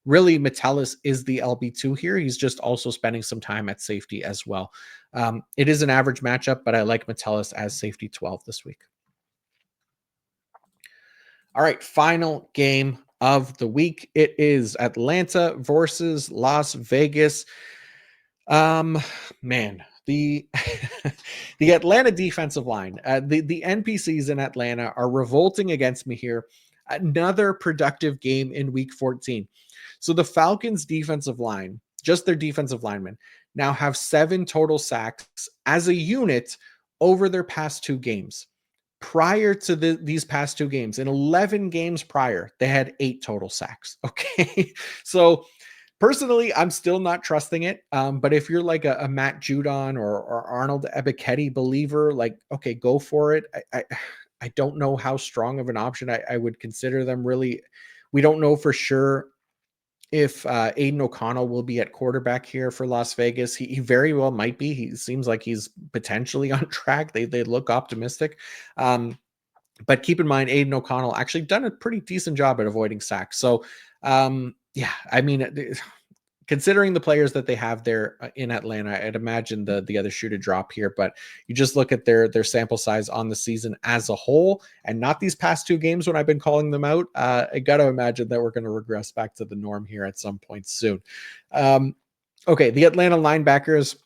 really, Metellus is the LB2 here. He's just also spending some time at safety as well. It is an average matchup, but I like Metellus as safety 12 this week. All right, final game of the week. It is Atlanta versus Las Vegas. Man, the the Atlanta defensive line, the NPCs in Atlanta are revolting against me here. Another productive game in week 14. So the Falcons defensive line, just their defensive linemen, now have 7 total sacks as a unit over their past 2 games. Prior to these past 2 games, in 11 games prior, they had 8 total sacks. Okay. So Personally, I'm still not trusting it. But if you're like a Matt Judon or Arnold Ebiketie believer, like, okay, go for it. I don't know how strong of an option I would consider them really. We don't know for sure if Aiden O'Connell will be at quarterback here for Las Vegas. He very well might be. He seems like he's potentially on track. They look optimistic. But keep in mind, Aiden O'Connell actually done a pretty decent job at avoiding sacks. So, yeah, I mean, considering the players that they have there in Atlanta, I'd imagine the other shoe to drop here. But you just look at their sample size on the season as a whole, and not these past two games when I've been calling them out. I got to imagine that we're going to regress back to the norm here at some point soon. Okay, the Atlanta linebackers.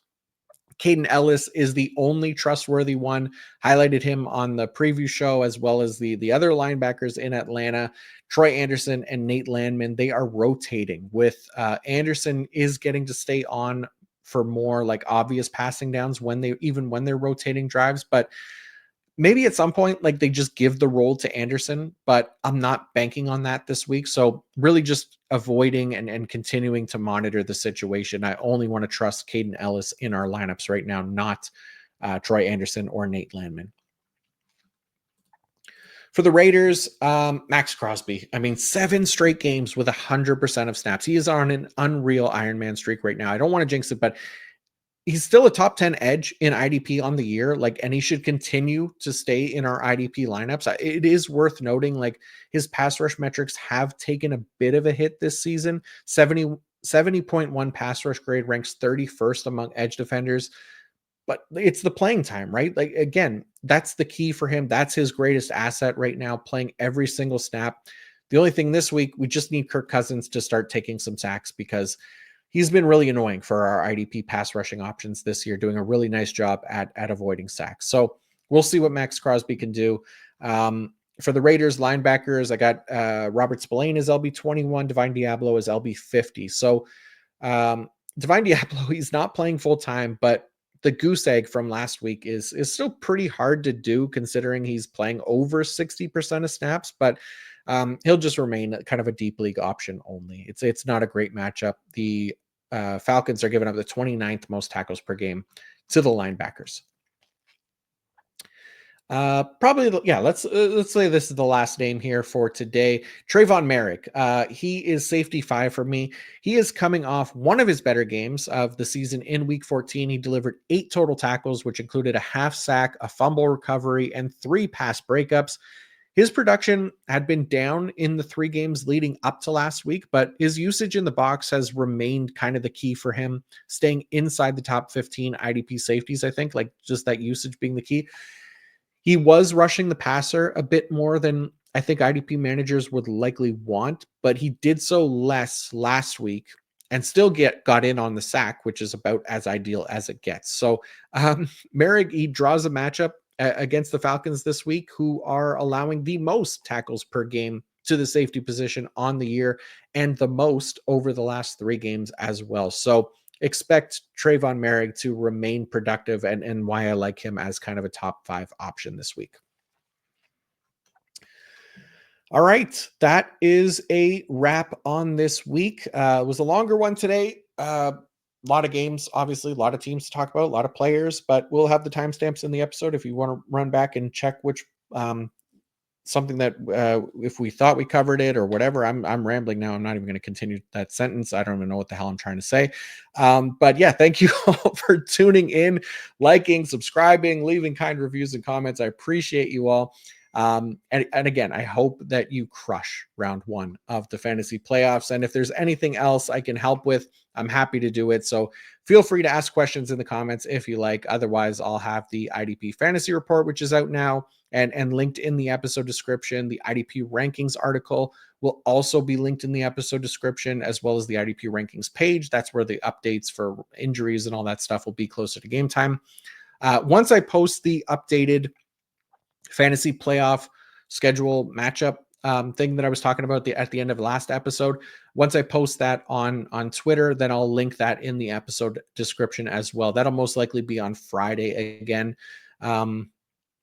Caden Ellis is the only trustworthy one. Highlighted him on the preview show, as well as the other linebackers in Atlanta, Troy Anderson and Nate Landman. They are rotating with Anderson is getting to stay on for more like obvious passing downs when they're rotating drives, but maybe at some point, like they just give the role to Anderson, but I'm not banking on that this week. So really just avoiding and continuing to monitor the situation. I only want to trust Caden Ellis in our lineups right now, not Troy Anderson or Nate Landman. For the Raiders, Max Crosby. I mean, 7 straight games with 100% of snaps. He is on an unreal Iron Man streak right now. I don't want to jinx it, but he's still a top 10 edge in IDP on the year, like, and he should continue to stay in our IDP lineups. It is worth noting, like, his pass rush metrics have taken a bit of a hit this season. 70.1 pass rush grade, ranks 31st among edge defenders, but it's the playing time, right? Like, again, that's the key for him. That's his greatest asset right now, playing every single snap. The only thing this week, we just need Kirk Cousins to start taking some sacks, because he's been really annoying for our IDP pass rushing options this year, doing a really nice job at avoiding sacks. So we'll see what Max Crosby can do. For the Raiders linebackers, I got Robert Spillane as LB21, Divine Diablo as LB50. So Divine Diablo, he's not playing full time, but the goose egg from last week is still pretty hard to do, considering he's playing over 60% of snaps, but he'll just remain kind of a deep league option only. It's not a great matchup. The Falcons are giving up the 29th most tackles per game to the linebackers. Probably, yeah, let's say this is the last name here for today. Trayvon Merrick. He is safety 5 for me. He is coming off one of his better games of the season in week 14. He delivered 8 total tackles, which included a half sack, a fumble recovery, and 3 pass breakups. His production had been down in the 3 games leading up to last week, but his usage in the box has remained kind of the key for him, staying inside the top 15 IDP safeties, I think, like just that usage being the key. He was rushing the passer a bit more than I think IDP managers would likely want, but he did so less last week and still got in on the sack, which is about as ideal as it gets. So Merrick, he draws a matchup against the Falcons this week, who are allowing the most tackles per game to the safety position on the year, and the most over the last 3 games as well. So expect Trayvon Merrick to remain productive, and why I like him as kind of a top 5 option this week. All right, that is a wrap on this week. It was a longer one today. A lot of games, obviously, a lot of teams to talk about, a lot of players, but we'll have the timestamps in the episode if you want to run back and check which something that if we thought we covered it or whatever. I'm rambling now. I'm not even going to continue that sentence. I don't even know what the hell I'm trying to say. But yeah, thank you all for tuning in, liking, subscribing, leaving kind reviews and comments. I appreciate you all. And again, I hope that you crush round 1 of the fantasy playoffs. And if there's anything else I can help with, I'm happy to do it. So feel free to ask questions in the comments if you like. Otherwise, I'll have the IDP fantasy report, which is out now and linked in the episode description. The IDP rankings article will also be linked in the episode description, as well as the IDP rankings page. That's where the updates for injuries and all that stuff will be closer to game time. Once I post the updated fantasy playoff schedule matchup thing that I was talking about at the end of the last episode, once I post that on Twitter, then I'll link that in the episode description as well. That'll most likely be on Friday again.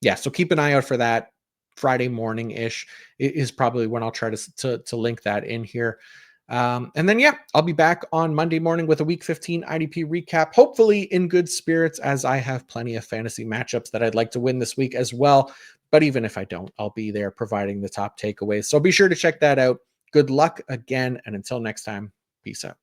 Yeah, so keep an eye out for that. Friday morning-ish is probably when I'll try to link that in here. And then, yeah, I'll be back on Monday morning with a week 15 IDP recap, hopefully in good spirits, as I have plenty of fantasy matchups that I'd like to win this week as well. But even if I don't, I'll be there providing the top takeaways. So be sure to check that out. Good luck again. And until next time, peace out.